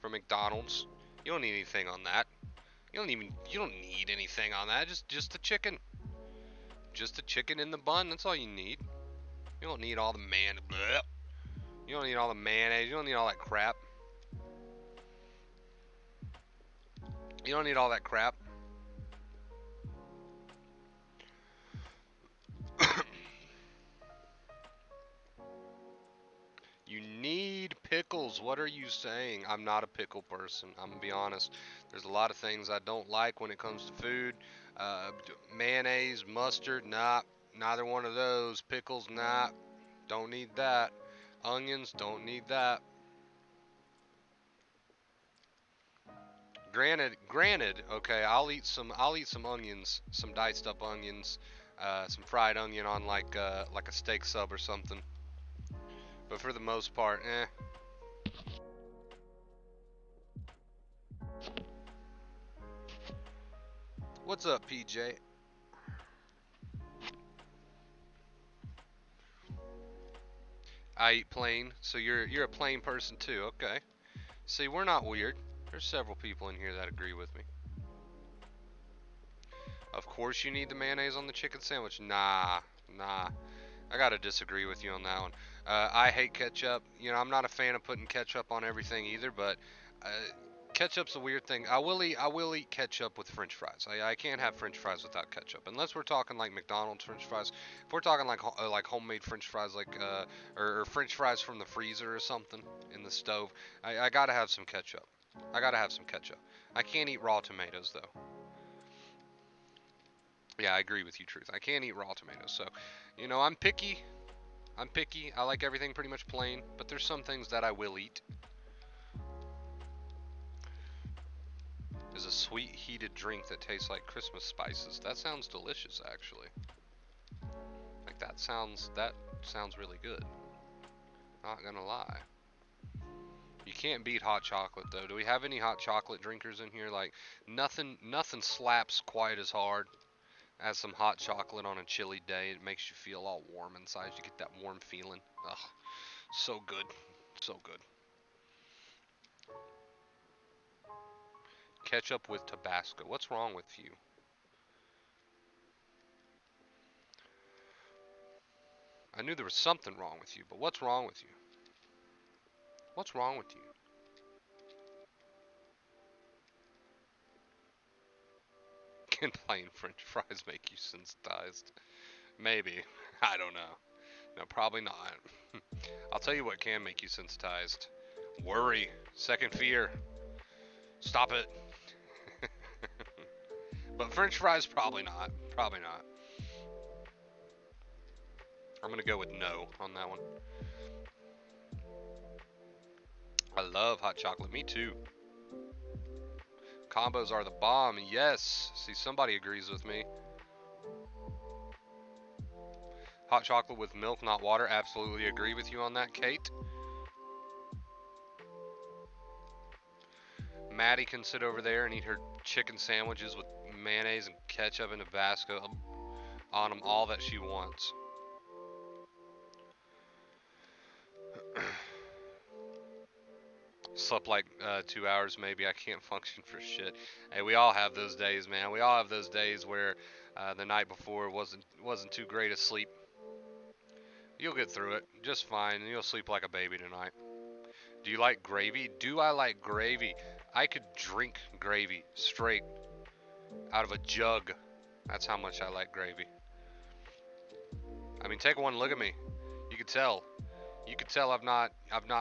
from McDonald's. You don't need anything on that. You don't need anything on that. Just the chicken. Just the chicken in the bun. That's all you need. You don't need all the bleh. You don't need all the mayonnaise. You don't need all that crap. You don't need all that crap. You need pickles. What are you saying? I'm not a pickle person. I'm gonna be honest. There's a lot of things I don't like when it comes to food. Uh, Mayonnaise, mustard, nah. Neither one of those. Pickles, nah. Don't need that. Onions, don't need that. Granted. Okay, I'll eat some onions, some diced up onions, some fried onion on like a steak sub or something. But for the most part, eh. What's up, PJ? I eat plain, so you're a plain person too. Okay. See, we're not weird. There's several people in here that agree with me. Of course you need the mayonnaise on the chicken sandwich. Nah, nah. I gotta disagree with you on that one. I hate ketchup. You know, I'm not a fan of putting ketchup on everything either, but uh, ketchup's a weird thing. I will eat ketchup with French fries. I can't have French fries without ketchup, unless we're talking like McDonald's French fries. If we're talking like homemade French fries, or French fries from the freezer or something in the stove, I gotta have some ketchup. I gotta have some ketchup. I can't eat raw tomatoes though. Yeah, I agree with you, Truth. I can't eat raw tomatoes, so you know I'm picky. I'm picky. I like everything pretty much plain, but there's some things that I will eat. Is a sweet heated drink that tastes like Christmas spices. That sounds delicious, actually. Like that sounds really good. Not gonna lie. You can't beat hot chocolate though. Do we have any hot chocolate drinkers in here? Like nothing slaps quite as hard as some hot chocolate on a chilly day. It makes you feel all warm inside. You get that warm feeling. Ugh, so good. So good. Ketchup with Tabasco. What's wrong with you? I knew there was something wrong with you, but what's wrong with you? What's wrong with you? Can plain French fries make you sensitized? Maybe. I don't know. No, probably not. I'll tell you what can make you sensitized. Worry. Second fear. Stop it. But French fries, probably not. Probably not. I'm gonna go with no on that one. I love hot chocolate. Me too. Combos are the bomb. Yes. See, somebody agrees with me. Hot chocolate with milk, not water. Absolutely agree with you on that, Kate. Maddie can sit over there and eat her chicken sandwiches with mayonnaise and ketchup and Tabasco on them all that she wants. Slept like 2 hours maybe. I can't function for shit. Hey, we all have those days, man. We all have those days where the night before wasn't too great a sleep. You'll get through it just fine. You'll sleep like a baby tonight. Do you like gravy? Do I like gravy? I could drink gravy straight out of a jug. That's how much I like gravy. I mean, take one look at me. You could tell. You could tell I've not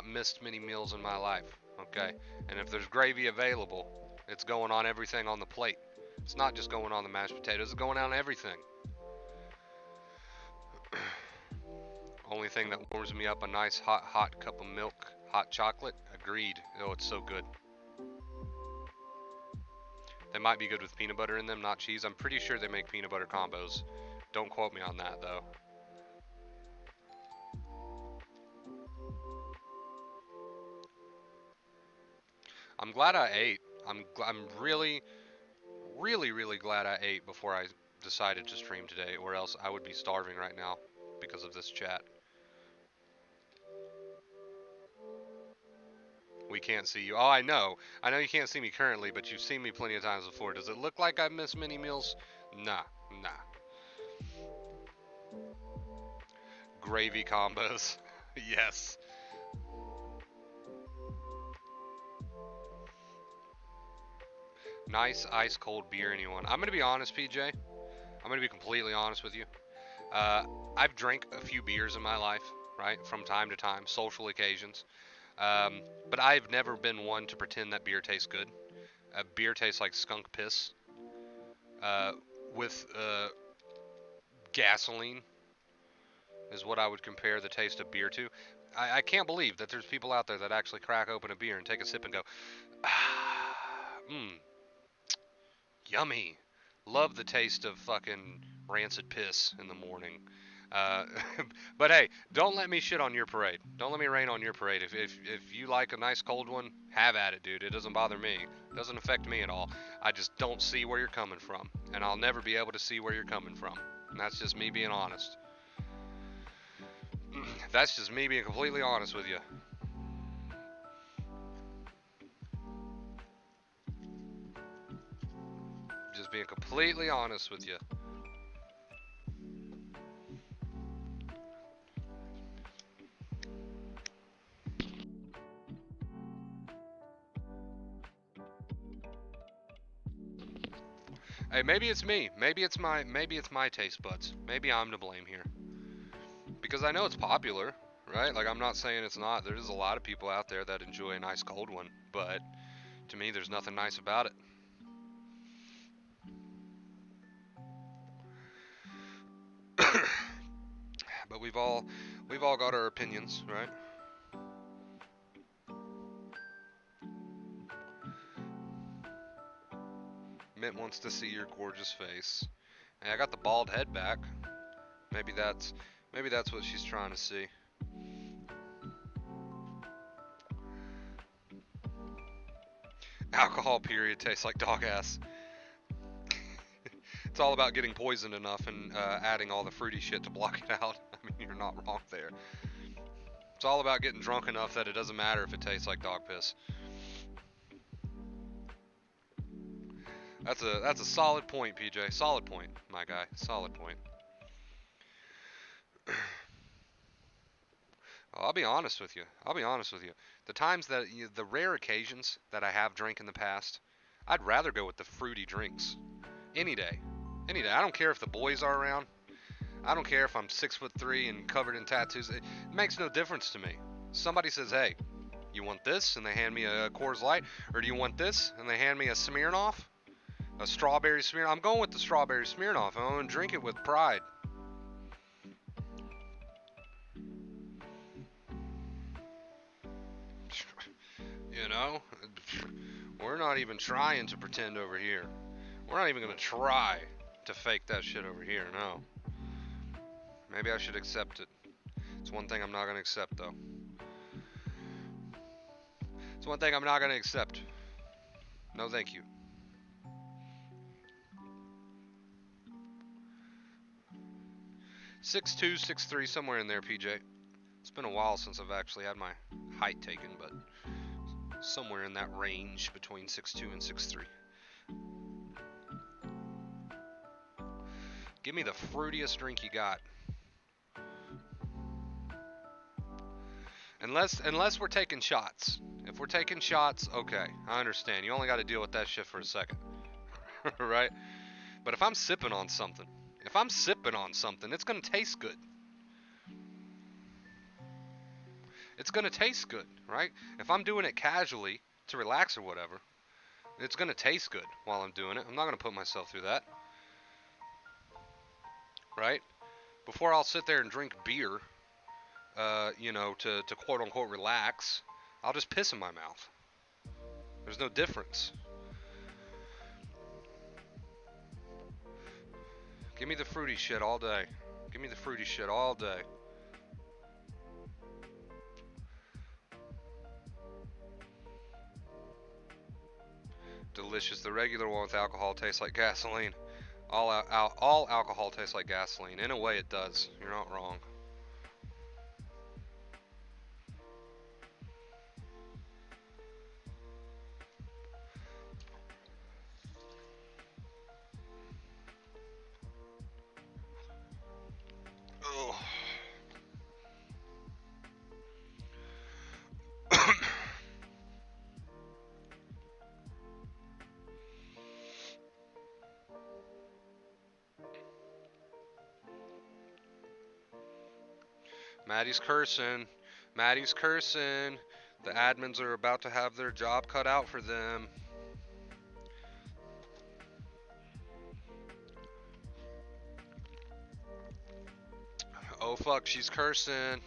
missed many meals in my life. Okay? And if there's gravy available, it's going on everything on the plate. It's not just going on the mashed potatoes, it's going on everything. Only thing that warms me up, a nice hot cup of milk, hot chocolate. Agreed. Oh, it's so good. They might be good with peanut butter in them, not cheese. I'm pretty sure they make peanut butter combos. Don't quote me on that though. I'm glad I ate. I'm really glad I ate before I decided to stream today, or else I would be starving right now because of this chat. We can't see you. Oh, I know. I know you can't see me currently, but you've seen me plenty of times before. Does it look like I've missed many meals? Nah, nah. Gravy combos. Yes. Nice ice cold beer, anyone? I'm gonna be honest, PJ. I'm gonna be completely honest with you. Uh, I've drank a few beers in my life, right, from time to time, social occasions. Um, but I've never been one to pretend that beer tastes good. Beer tastes like skunk piss uh, with gasoline is what I would compare the taste of beer to. I can't believe that there's people out there that actually crack open a beer and take a sip and go, ah, yummy. Love the taste of fucking rancid piss in the morning. Uh, but hey, don't let me shit on your parade. Don't let me rain on your parade. If you like a nice cold one, have at it, dude. It doesn't bother me. It doesn't affect me at all. I just don't see where you're coming from, and I'll never be able to see where you're coming from. And that's just me being honest. That's just me being completely honest with you. Just being completely honest with you. Hey, maybe it's me. Maybe it's my taste buds. Maybe I'm to blame here. Because I know it's popular, right? Like, I'm not saying it's not. There's a lot of people out there that enjoy a nice cold one, but to me there's nothing nice about it. But we've all got our opinions, right? Mint wants to see your gorgeous face. Hey, I got the bald head back. Maybe that's what she's trying to see. Alcohol period tastes like dog ass. It's all about getting poisoned enough and adding all the fruity shit to block it out. I mean, you're not wrong there. It's all about getting drunk enough that it doesn't matter if it tastes like dog piss. That's a solid point, PJ. Solid point, my guy. Solid point. I'll be honest with you. The rare occasions that I have drank in the past, I'd rather go with the fruity drinks. Any day. Any day. I don't care if the boys are around. I don't care if I'm 6'3" and covered in tattoos. It makes no difference to me. Somebody says, hey, you want this? And they hand me a Coors Light. Or do you want this? And they hand me a Smirnoff? A strawberry Smirnoff. I'm going with the strawberry Smirnoff. I'm going to drink it with pride. You know? We're not even trying to pretend over here. We're not even going to try to fake that shit over here, no. Maybe I should accept it. It's one thing I'm not going to accept, though. It's one thing I'm not going to accept. No, thank you. .6'2", .6'3", somewhere in there, PJ. It's been a while since I've actually had my height taken, but somewhere in that range between 6'2" and 6'3". Give me the fruitiest drink you got. Unless we're taking shots. If we're taking shots, okay, I understand. You only got to deal with that shit for a second. Right? But if I'm sipping on something, it's going to taste good. It's going to taste good, right? If I'm doing it casually to relax or whatever, it's going to taste good while I'm doing it. I'm not going to put myself through that. Right? Before I'll sit there and drink beer, to quote unquote relax, I'll just piss in my mouth. There's no difference. Give me the fruity shit all day. Give me the fruity shit all day. Delicious. The regular one with alcohol tastes like gasoline. All alcohol tastes like gasoline. In a way, it does. You're not wrong. Maddie's cursing. Maddie's cursing. The admins are about to have their job cut out for them. Oh fuck, she's cursing.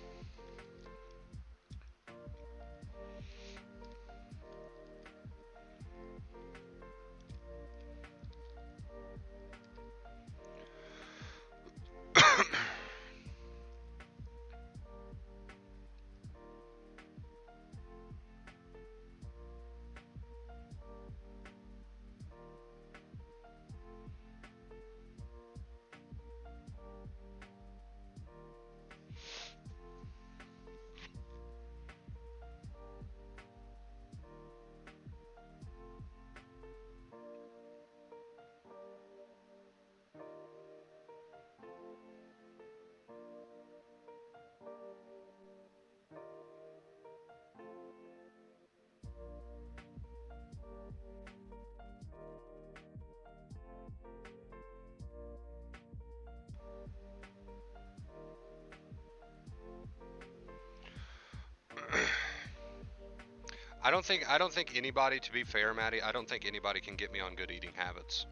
I don't think anybody, to be fair, Maddie, I don't think anybody can get me on good eating habits.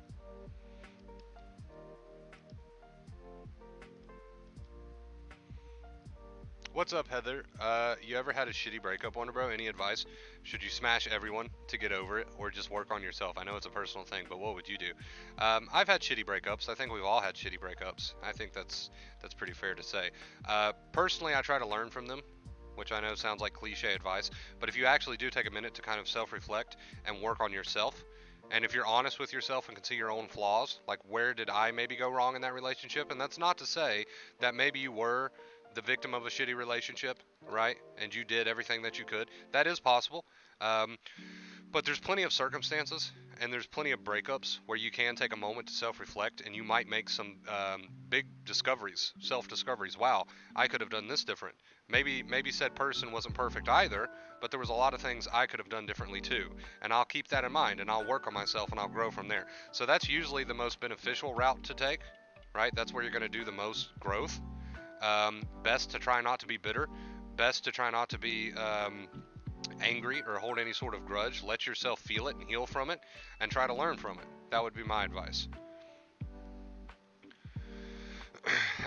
What's up, Heather? You ever had a shitty breakup, Wonder Bro? Any advice? Should you smash everyone to get over it, or just work on yourself? I know it's a personal thing, but what would you do? I've had shitty breakups. I think we've all had shitty breakups. I think that's pretty fair to say. Personally, I try to learn from them, which I know sounds like cliche advice, but if you actually do take a minute to kind of self-reflect and work on yourself, and if you're honest with yourself and can see your own flaws, like where did I maybe go wrong in that relationship? And that's not to say that maybe you were the victim of a shitty relationship, right? And you did everything that you could. That is possible. Um, but there's plenty of circumstances and there's plenty of breakups where you can take a moment to self-reflect and you might make some big discoveries, self-discoveries. Wow, I could have done this different. Maybe said person wasn't perfect either, but there was a lot of things I could have done differently too. And I'll keep that in mind and I'll work on myself and I'll grow from there. So that's usually the most beneficial route to take, right? That's where you're going to do the most growth. Best to try not to be bitter. Best to try not to be angry or hold any sort of grudge. Let yourself feel it and heal from it and try to learn from it. That would be my advice.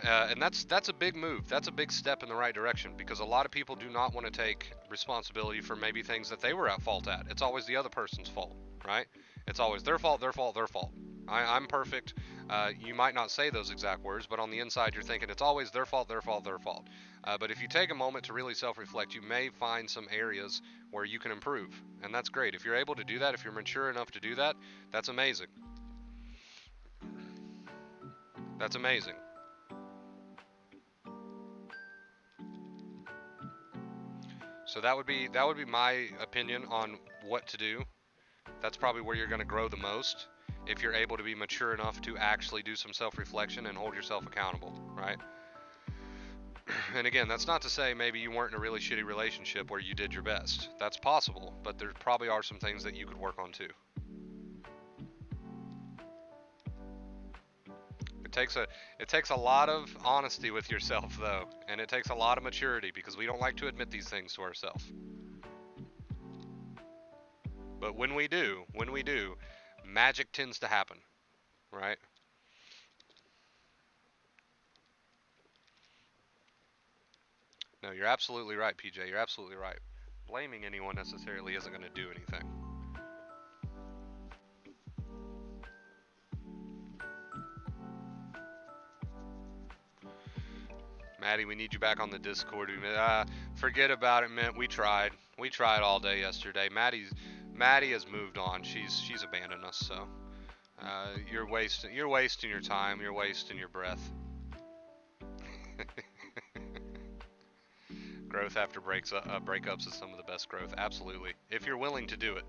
And that's a big move. That's a big step in the right direction because a lot of people do not want to take responsibility for maybe things that they were at fault at. It's always the other person's fault, right? It's always their fault, their fault, their fault. I'm perfect. You might not say those exact words, but on the inside you're thinking it's always their fault, their fault, their fault. But if you take a moment to really self-reflect, you may find some areas where you can improve, and that's great. If you're able to do that, if you're mature enough to do that, that's amazing. That's amazing. So that would be my opinion on what to do. That's probably where you're going to grow the most if you're able to be mature enough to actually do some self-reflection and hold yourself accountable, right? And again, that's not to say maybe you weren't in a really shitty relationship where you did your best. That's possible, but there probably are some things that you could work on too. It takes a it takes a lot of honesty with yourself though, and it takes a lot of maturity because we don't like to admit these things to ourselves. But when we do, magic tends to happen, right? No, you're absolutely right, PJ. You're absolutely right. Blaming anyone necessarily isn't going to do anything. Maddie, we need you back on the Discord. Forget about it, man. We tried. We tried all day yesterday. Maddie has moved on. She's abandoned us. So you're wasting your time. You're wasting your breath. Growth after breakups is some of the best growth. Absolutely, if you're willing to do it.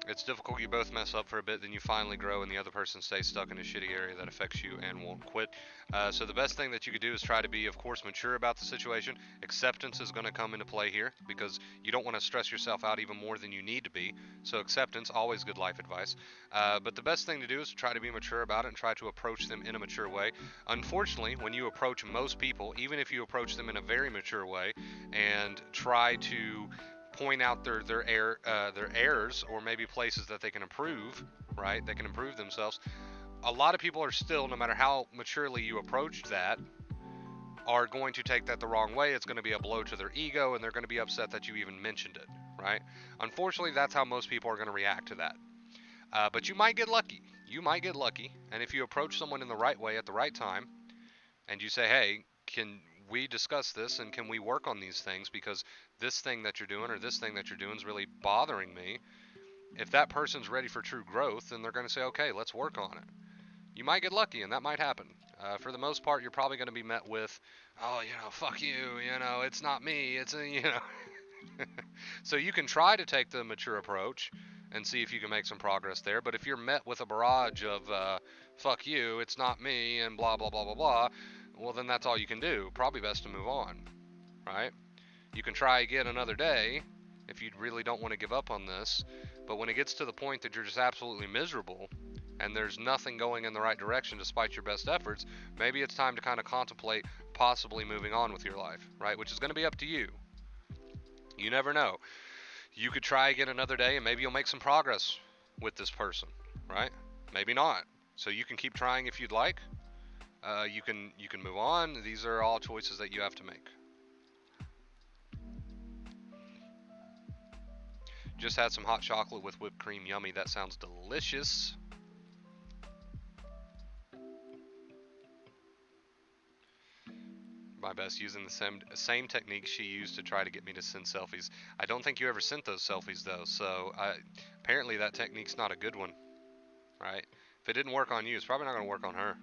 It's difficult. You both mess up for a bit, then you finally grow, and the other person stays stuck in a shitty area that affects you and won't quit. So the best thing that you could do is try to be, of course, mature about the situation. Acceptance is going to come into play here because you don't want to stress yourself out even more than you need to be. So acceptance, always good life advice. But the best thing to do is to try to be mature about it and try to approach them in a mature way. Unfortunately, when you approach most people, even if you approach them in a very mature way and try to point out their errors or maybe places that they can improve, right? They can improve themselves. A lot of people are still, no matter how maturely you approach that, are going to take that the wrong way. It's going to be a blow to their ego, and they're going to be upset that you even mentioned it, right? Unfortunately, that's how most people are going to react to that. But you might get lucky. You might get lucky, and if you approach someone in the right way at the right time, and you say, hey, can we discuss this and can we work on these things because this thing that you're doing or this thing that you're doing is really bothering me. If that person's ready for true growth, then they're going to say, okay, let's work on it. You might get lucky and that might happen. For the most part, you're probably going to be met with, oh, fuck you, it's not me, So you can try to take the mature approach and see if you can make some progress there. But if you're met with a barrage of, fuck you, it's not me, and blah, blah, blah, blah, blah, well, then that's all you can do. Probably best to move on, right? You can try again another day if you really don't want to give up on this. But when it gets to the point that you're just absolutely miserable and there's nothing going in the right direction despite your best efforts, maybe it's time to kind of contemplate possibly moving on with your life, right? Which is going to be up to you. You never know. You could try again another day and maybe you'll make some progress with this person, right? Maybe not. So you can keep trying if you'd like. You can move on. These are all choices that you have to make. Just had some hot chocolate with whipped cream. Yummy. That sounds delicious. My best, using the same technique she used to try to get me to send selfies. I don't think you ever sent those selfies though, so apparently that technique's not a good one, right? If it didn't work on you, it's probably not going to work on her.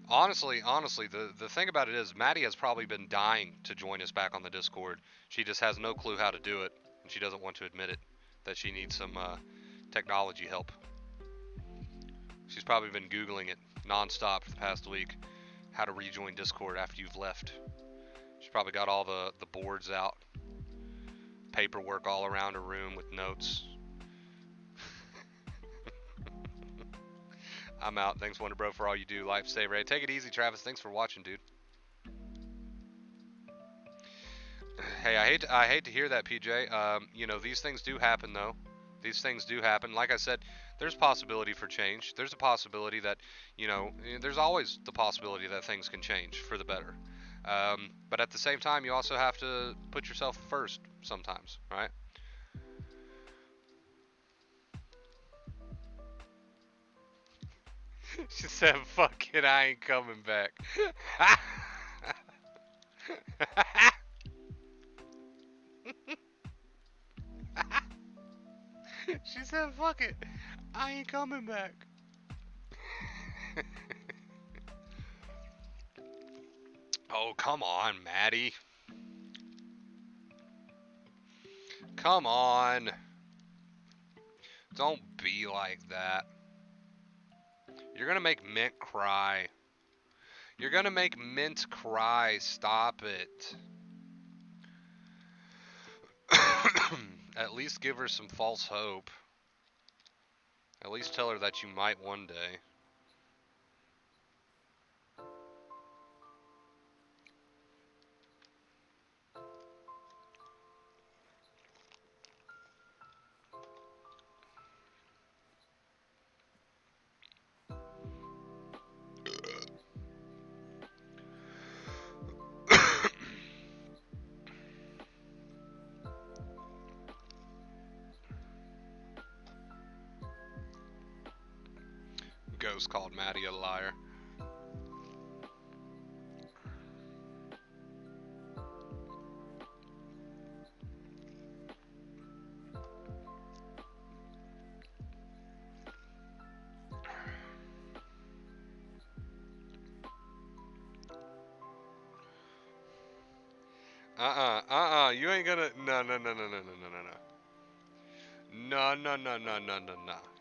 Honestly, the thing about it is, Maddie has probably been dying to join us back on the Discord. She just has no clue how to do it, and she doesn't want to admit it, that she needs some technology help. She's probably been Googling it nonstop for the past week, how to rejoin Discord after you've left. She's probably got all the boards out, paperwork all around her room with notes. I'm out. Thanks, Wonder Bro, for all you do. Lifesaver. Hey, take it easy, Travis. Thanks for watching, dude. Hey, I hate to hear that, PJ. You know, these things do happen, though. These things do happen. Like I said, there's possibility for change. There's a possibility that, you know, there's always the possibility that things can change for the better. But at the same time, you also have to put yourself first sometimes, right? She said, fuck it, I ain't coming back. She said, fuck it, I ain't coming back. Oh, come on, Maddie. Come on. Don't be like that. You're gonna make Mint cry. You're gonna make Mint cry. Stop it. At least give her some false hope. At least tell her that you might one day. Ghost called Maddie a liar. You ain't gonna. No. No.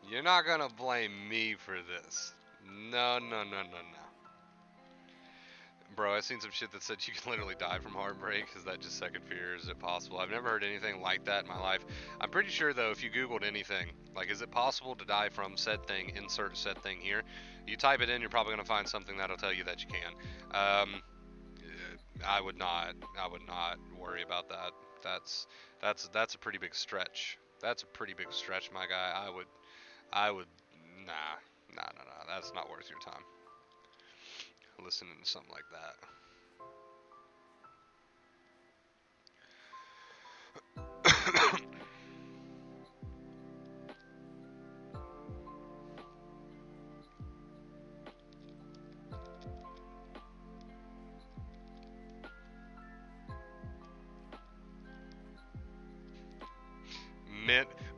You're not gonna blame me for this. No. Bro, I seen some shit that said you can literally die from heartbreak. Is that just second fear? Is it possible? I've never heard anything like that in my life. I'm pretty sure, though, if you Googled anything, like, is it possible to die from said thing, insert said thing here, you type it in, you're probably going to find something that'll tell you that you can. I would not worry about that. That's a pretty big stretch. That's a pretty big stretch, my guy. Nah. That's not worth your time. Listening to something like that.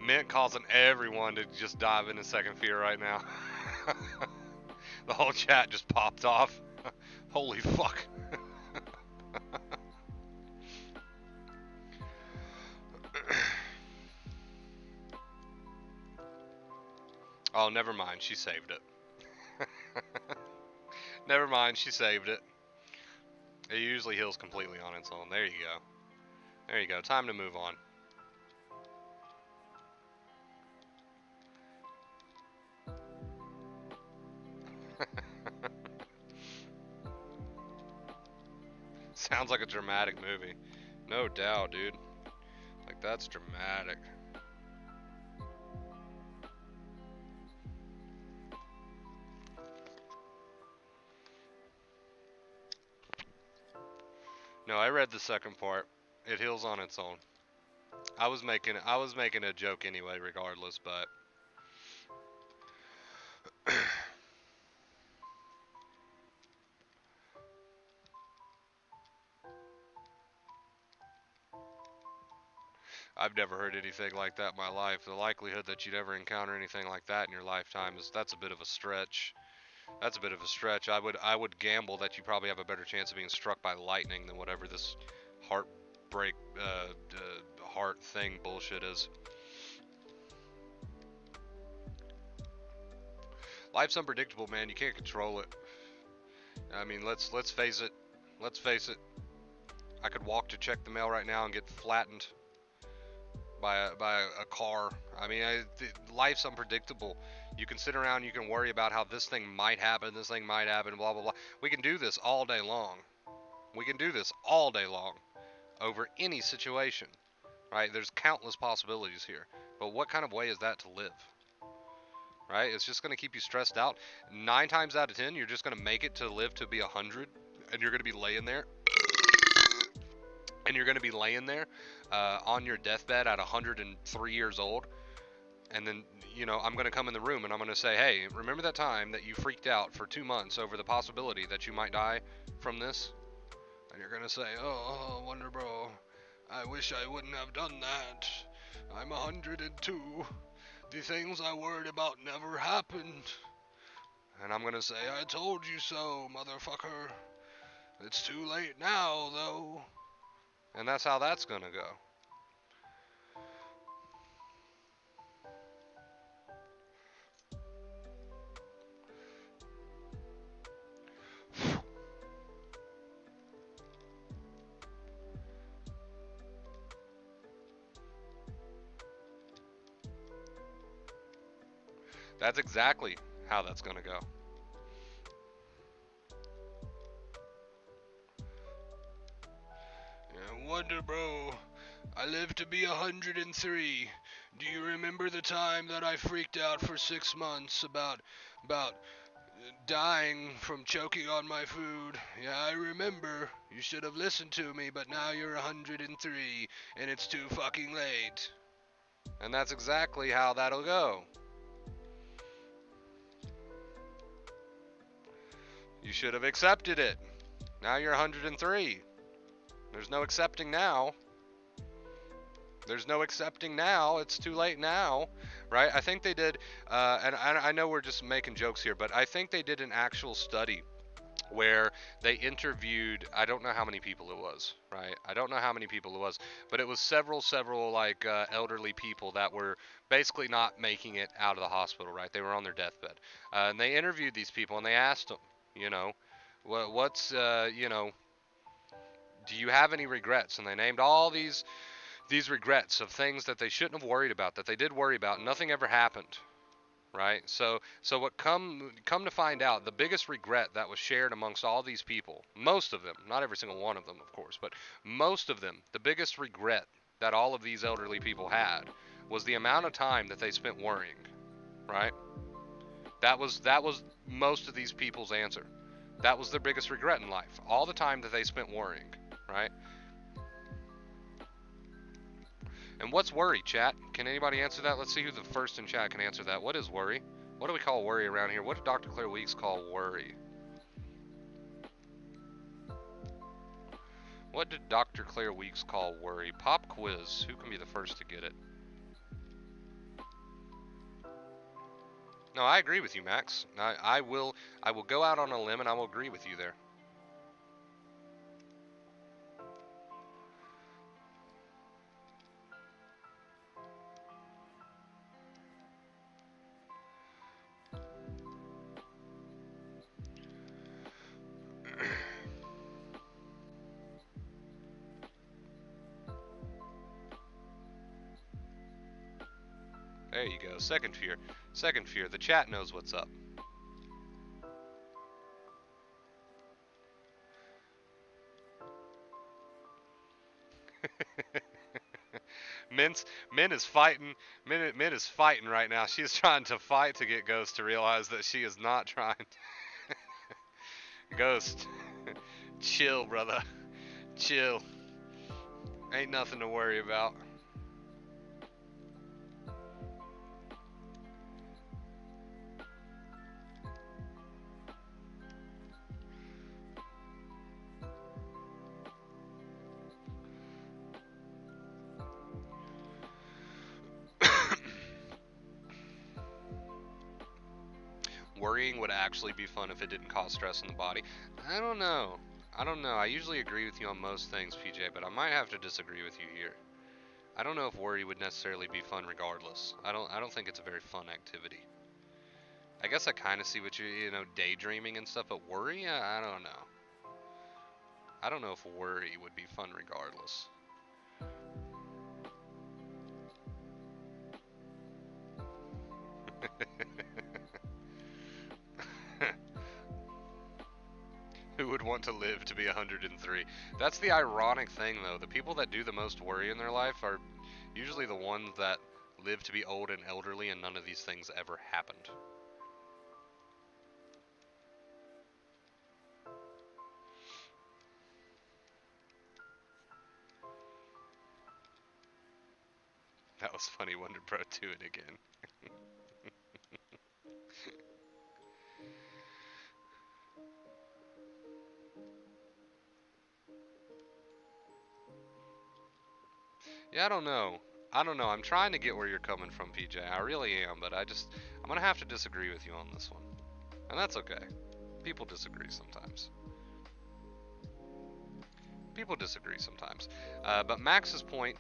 Mint causing everyone to just dive into second fear right now. The whole chat just popped off. Holy fuck. Oh, never mind. She saved it. Never mind. She saved it. It usually heals completely on its own. There you go. There you go. Time to move on. Sounds like a dramatic movie. No doubt, dude. Like, that's dramatic. No, I read the second part. It heals on its own. I was making a joke anyway, regardless, but I've never heard anything like that in my life. The likelihood that you'd ever encounter anything like that in your lifetime that's a bit of a stretch. That's a bit of a stretch. I would gamble that you probably have a better chance of being struck by lightning than whatever this heartbreak heart thing bullshit is. Life's unpredictable, man. You can't control it. I mean, let's face it. Let's face it. I could walk to check the mail right now and get flattened by a car. I mean, life's unpredictable. You can sit around, you can worry about how this thing might happen, blah, blah, blah. We can do this all day long. We can do this all day long over any situation, right? There's countless possibilities here. But what kind of way is that to live? Right? It's just going to keep you stressed out. 9 times out of 10, you're just going to make it to live to be 100, and you're going to be laying there. And you're going to be laying there on your deathbed at 103 years old. And then, you know, I'm going to come in the room and I'm going to say, hey, remember that time that you freaked out for 2 months over the possibility that you might die from this? And you're going to say, oh, Wonder Bro, I wish I wouldn't have done that. I'm 102. The things I worried about never happened. And I'm going to say, I told you so, motherfucker. It's too late now, though. And that's how that's going to go. That's exactly how that's going to go. Yeah, Wonder Bro, I live to be 103. Do you remember the time that I freaked out for 6 months about dying from choking on my food? Yeah, I remember. You should have listened to me, but now you're 103, and it's too fucking late. And that's exactly how that'll go. You should have accepted it. Now you're 103. There's no accepting now. There's no accepting now. It's too late now, right? I think they did, and I know we're just making jokes here, but I think they did an actual study where they interviewed, I don't know how many people it was, right? I don't know how many people it was, but it was several like elderly people that were basically not making it out of the hospital, right? They were on their deathbed. And they interviewed these people and they asked them, you know, what's, you know, do you have any regrets? And they named all these regrets of things that they shouldn't have worried about, that they did worry about, and nothing ever happened, right? So what come to find out, the biggest regret that was shared amongst all these people, most of them, not every single one of them, of course, but most of them, the biggest regret that all of these elderly people had was the amount of time that they spent worrying, right? That was most of these people's answer. That was their biggest regret in life, all the time that they spent worrying, right? And what's worry, chat? Can anybody answer that? Let's see who the first in chat can answer that. What is worry? What do we call worry around here? What did Dr. Claire Weeks call worry? What did Dr. Claire Weeks call worry? Pop quiz. Who can be the first to get it? No, I agree with you, Max. I will go out on a limb and I will agree with you there. There you go. Second fear. Second fear. The chat knows what's up. Min's Min is fighting. Min is fighting right now. She's trying to fight to get Ghost to realize that she is not trying. Ghost, chill, brother. Chill. Ain't nothing to worry about. Worrying would actually be fun if it didn't cause stress in the body. I don't know. I don't know. I usually agree with you on most things, PJ, but I might have to disagree with you here. I don't know if worry would necessarily be fun regardless. I don't think it's a very fun activity. I guess I kind of see what you're daydreaming and stuff, but worry, I don't know. I don't know if worry would be fun regardless. Who would want to live to be 103? That's the ironic thing, though. The people that do the most worry in their life are usually the ones that live to be old and elderly, and none of these things ever happened. That was funny. Wonder Bro do it again. Yeah, I don't know. I don't know. I'm trying to get where you're coming from, PJ. I really am, but I'm gonna have to disagree with you on this one. And that's okay. People disagree sometimes. People disagree sometimes. But Max's point,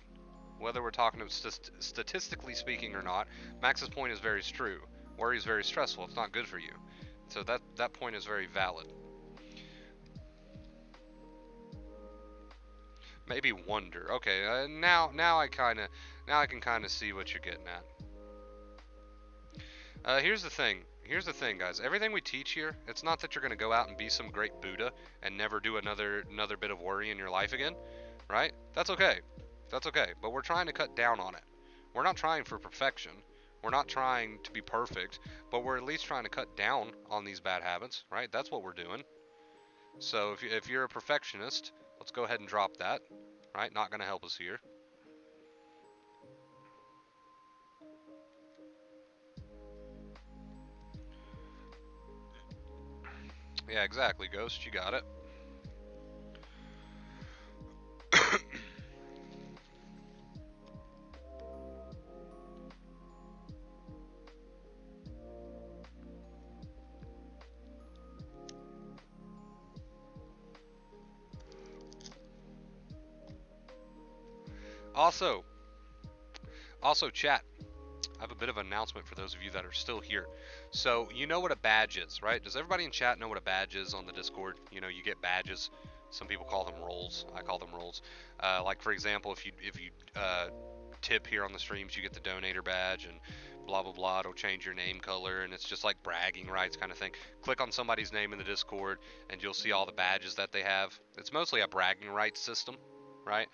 whether we're talking of statistically speaking or not, Max's point is very true. Worry is very stressful. It's not good for you. So that point is very valid. Maybe wonder. Okay, now I can kind of see what you're getting at. Here's the thing. Here's the thing, guys. Everything we teach here, it's not that you're going to go out and be some great Buddha and never do another bit of worry in your life again, right? That's okay. That's okay. But we're trying to cut down on it. We're not trying for perfection. We're not trying to be perfect, but we're at least trying to cut down on these bad habits, right? That's what we're doing. So if you're a perfectionist, let's go ahead and drop that, right? Not going to help us here. Yeah, exactly, Ghost. You got it. Also, chat. I have a bit of an announcement for those of you that are still here. So you know what a badge is, right? Does everybody in chat know what a badge is on the Discord? You get badges. Some people call them roles. I call them roles. Like for example, if you tip here on the streams, you get the donator badge and blah blah blah. It'll change your name color, and it's just like bragging rights kind of thing. Click on somebody's name in the Discord, and you'll see all the badges that they have. It's mostly a bragging rights system, right?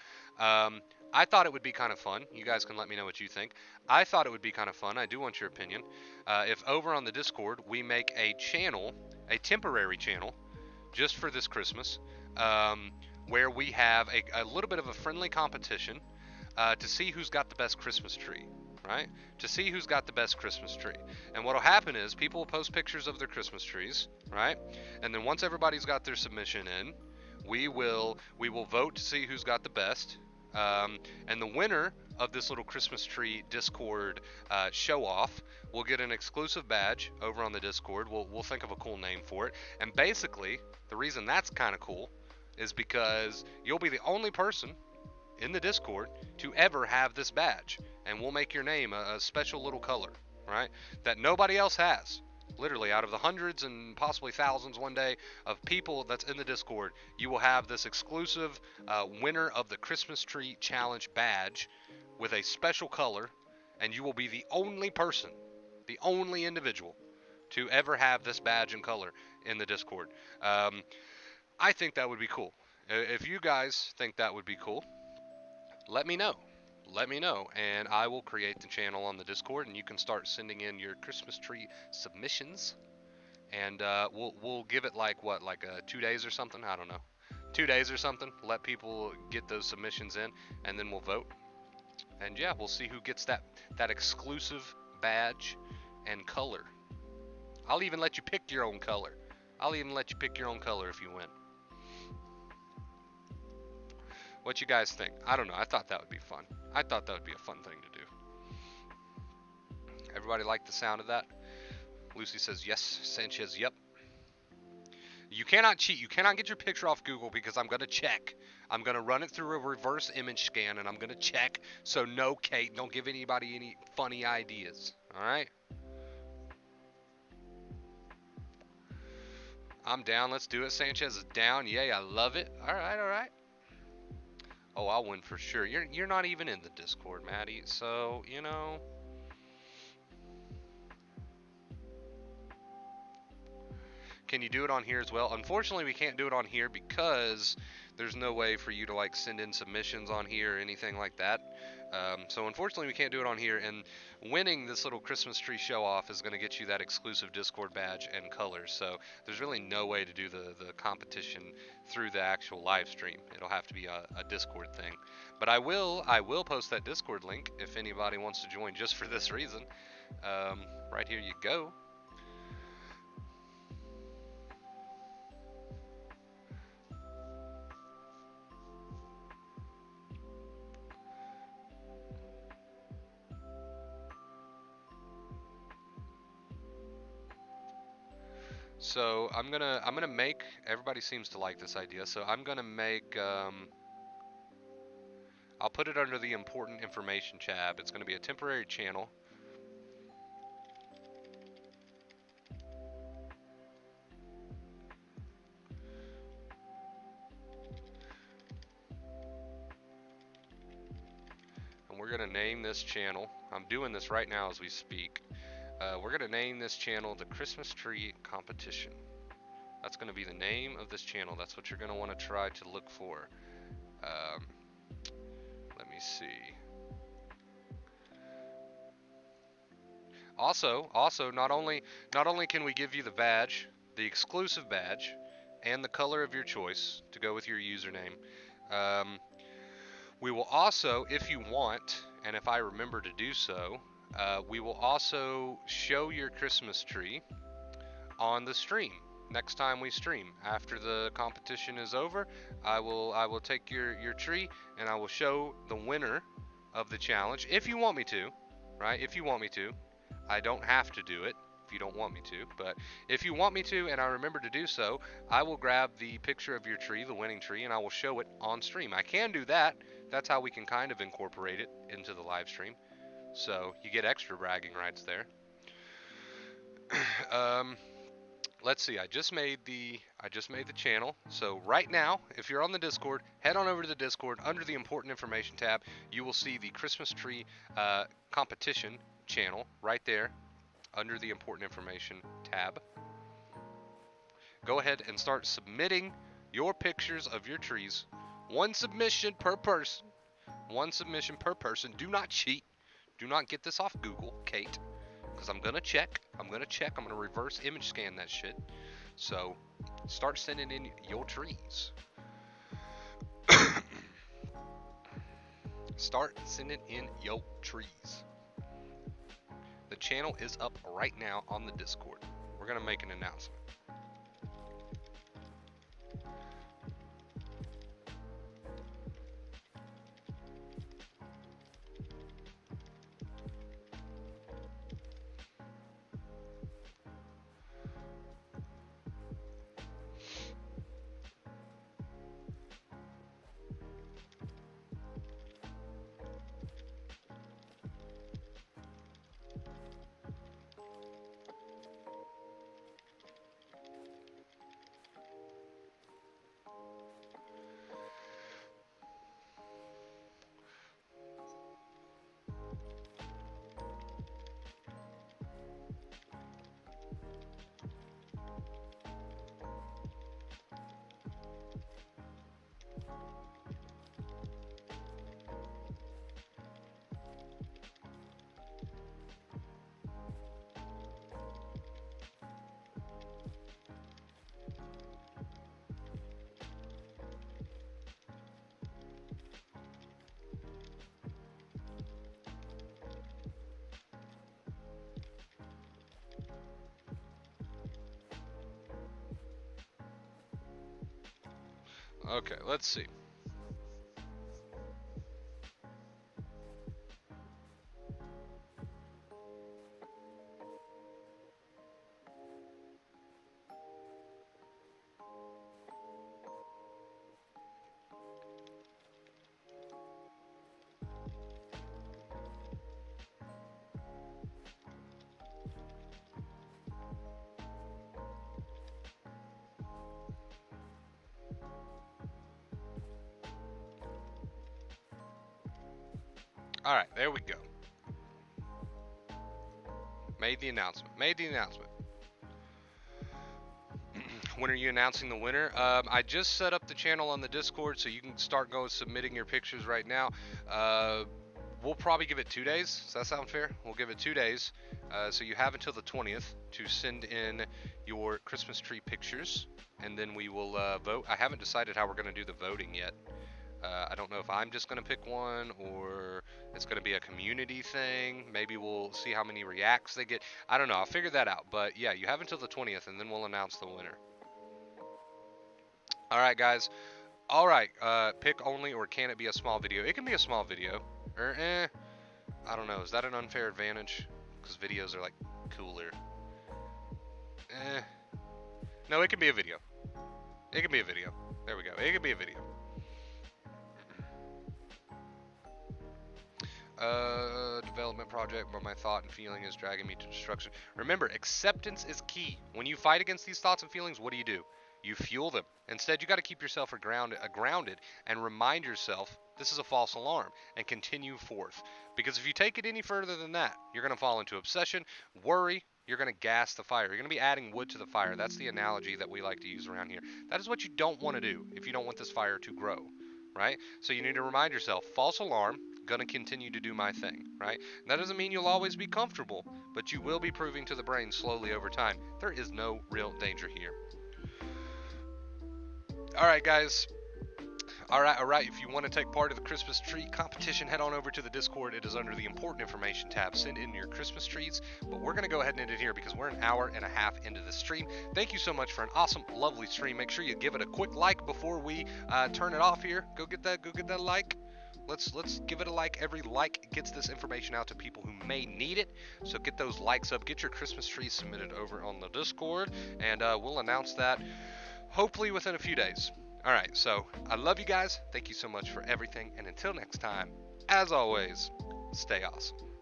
I thought it would be kind of fun. You guys can let me know what you think. I thought it would be kind of fun. I do want your opinion. If over on the Discord we make a channel, a temporary channel, just for this Christmas, where we have a little bit of a friendly competition to see who's got the best Christmas tree, right? To see who's got the best Christmas tree. And what'll happen is people will post pictures of their Christmas trees, right? And then once everybody's got their submission in, we will vote to see who's got the best. And the winner of this little Christmas tree Discord show off will get an exclusive badge over on the Discord. We'll think of a cool name for it. And basically, the reason that's kind of cool is because you'll be the only person in the Discord to ever have this badge. And we'll make your name a special little color, right? That nobody else has. Literally, out of the hundreds and possibly thousands one day of people that's in the Discord, you will have this exclusive winner of the Christmas Tree Challenge badge with a special color, and you will be the only person, the only individual to ever have this badge and color in the Discord. I think that would be cool. If you guys think that would be cool, let me know. let me know, and I will create the channel on the Discord, and you can start sending in your Christmas tree submissions. And we'll give it like what, like 2 days or something. I don't know, 2 days or something. Let people get those submissions in, and then we'll vote. And yeah, we'll see who gets that exclusive badge and color. I'll even let you pick your own color. I'll even let you pick your own color if you win. What you guys think? I don't know. I thought that would be fun. I thought that would be a fun thing to do. Everybody like the sound of that? Lucy says yes. Sanchez, yep. You cannot cheat. You cannot get your picture off Google because I'm going to check. I'm going to run it through a reverse image scan, and I'm going to check. So no, Kate, don't give anybody any funny ideas. All right? I'm down. Let's do it. Sanchez is down. Yay, I love it. All right, all right. Oh, I'll win for sure. You're not even in the Discord, Maddie. So, you know. Can you do it on here as well? Unfortunately, we can't do it on here because there's no way for you to like send in submissions on here or anything like that. So unfortunately, we can't do it on here. And winning this little Christmas tree show off is going to get you that exclusive Discord badge and colors. So there's really no way to do the competition through the actual live stream. It'll have to be a Discord thing. But I will post that Discord link if anybody wants to join just for this reason. Right here you go. So I'm gonna make, everybody seems to like this idea, so I'm gonna make I'll put it under the important information tab. It's gonna be a temporary channel. And we're gonna name this channel, I'm doing this right now as we speak. We're gonna name this channel the Christmas Tree Competition. That's gonna be the name of this channel. That's what you're gonna wanna try to look for. Let me see. Also, not only can we give you the badge, the exclusive badge, and the color of your choice to go with your username, we will also, if you want, and if I remember to do so, we will also show your Christmas tree on the stream next time we stream. After the competition is over, I will take your tree and I will show the winner of the challenge, if you want me to, right? If you want me to. I don't have to do it if you don't want me to, but if you want me to and I remember to do so, I will grab the picture of your tree, the winning tree, and I will show it on stream. I can do that. That's how we can kind of incorporate it into the live stream. So you get extra bragging rights there. Let's see. I just made the channel. So right now, if you're on the Discord, head on over to the Discord. Under the important information tab, you will see the Christmas tree competition channel right there under the important information tab. Go ahead and start submitting your pictures of your trees. One submission per person. One submission per person. Do not cheat. Do not get this off Google, Kate, because I'm gonna check. I'm gonna reverse image scan that shit. So start sending in your trees. Start sending in your trees. The channel is up right now on the Discord. We're gonna make an announcement. Okay, let's see. All right, there we go. Made the announcement. Made the announcement. When are you announcing the winner? I just set up the channel on the Discord, so you can start going submitting your pictures right now. We'll probably give it 2 days. Does that sound fair? We'll give it 2 days. So you have until the 20th to send in your Christmas tree pictures, and then we will vote. I haven't decided how we're going to do the voting yet. I don't know if I'm just going to pick one or it's going to be a community thing. Maybe we'll see how many reacts they get. I don't know. I'll figure that out. But yeah, you have until the 20th, and then we'll announce the winner. All right, guys. All right. Pick only, or can it be a small video? It can be a small video. Or I don't know. Is that an unfair advantage? Because videos are like cooler. No, it can be a video. It can be a video. There we go. It can be a video. Development project, but my thought and feeling is dragging me to destruction. Remember, acceptance is key. When you fight against these thoughts and feelings, what do? You fuel them. Instead, you got to keep yourself grounded and remind yourself this is a false alarm and continue forth. Because if you take it any further than that, you're going to fall into obsession, worry. You're going to gas the fire. You're going to be adding wood to the fire. That's the analogy that we like to use around here. That is what you don't want to do if you don't want this fire to grow, right? So you need to remind yourself, false alarm, going to continue to do my thing, right? That doesn't mean you'll always be comfortable, but you will be proving to the brain slowly over time there is no real danger here. All right, guys. All right. If you want to take part of the Christmas tree competition, head on over to the Discord. It is under the important information tab. Send in your Christmas trees. But we're going to go ahead and end it here because we're an hour and a half into the stream. Thank you so much for an awesome, lovely stream. Make sure you give it a quick like before we turn it off here. Go get that like. Let's give it a like. Every like gets this information out to people who may need it. So get those likes up. Get your Christmas trees submitted over on the Discord, and we'll announce that hopefully within a few days. All right, so I love you guys. Thank you so much for everything, and until next time, as always, stay awesome.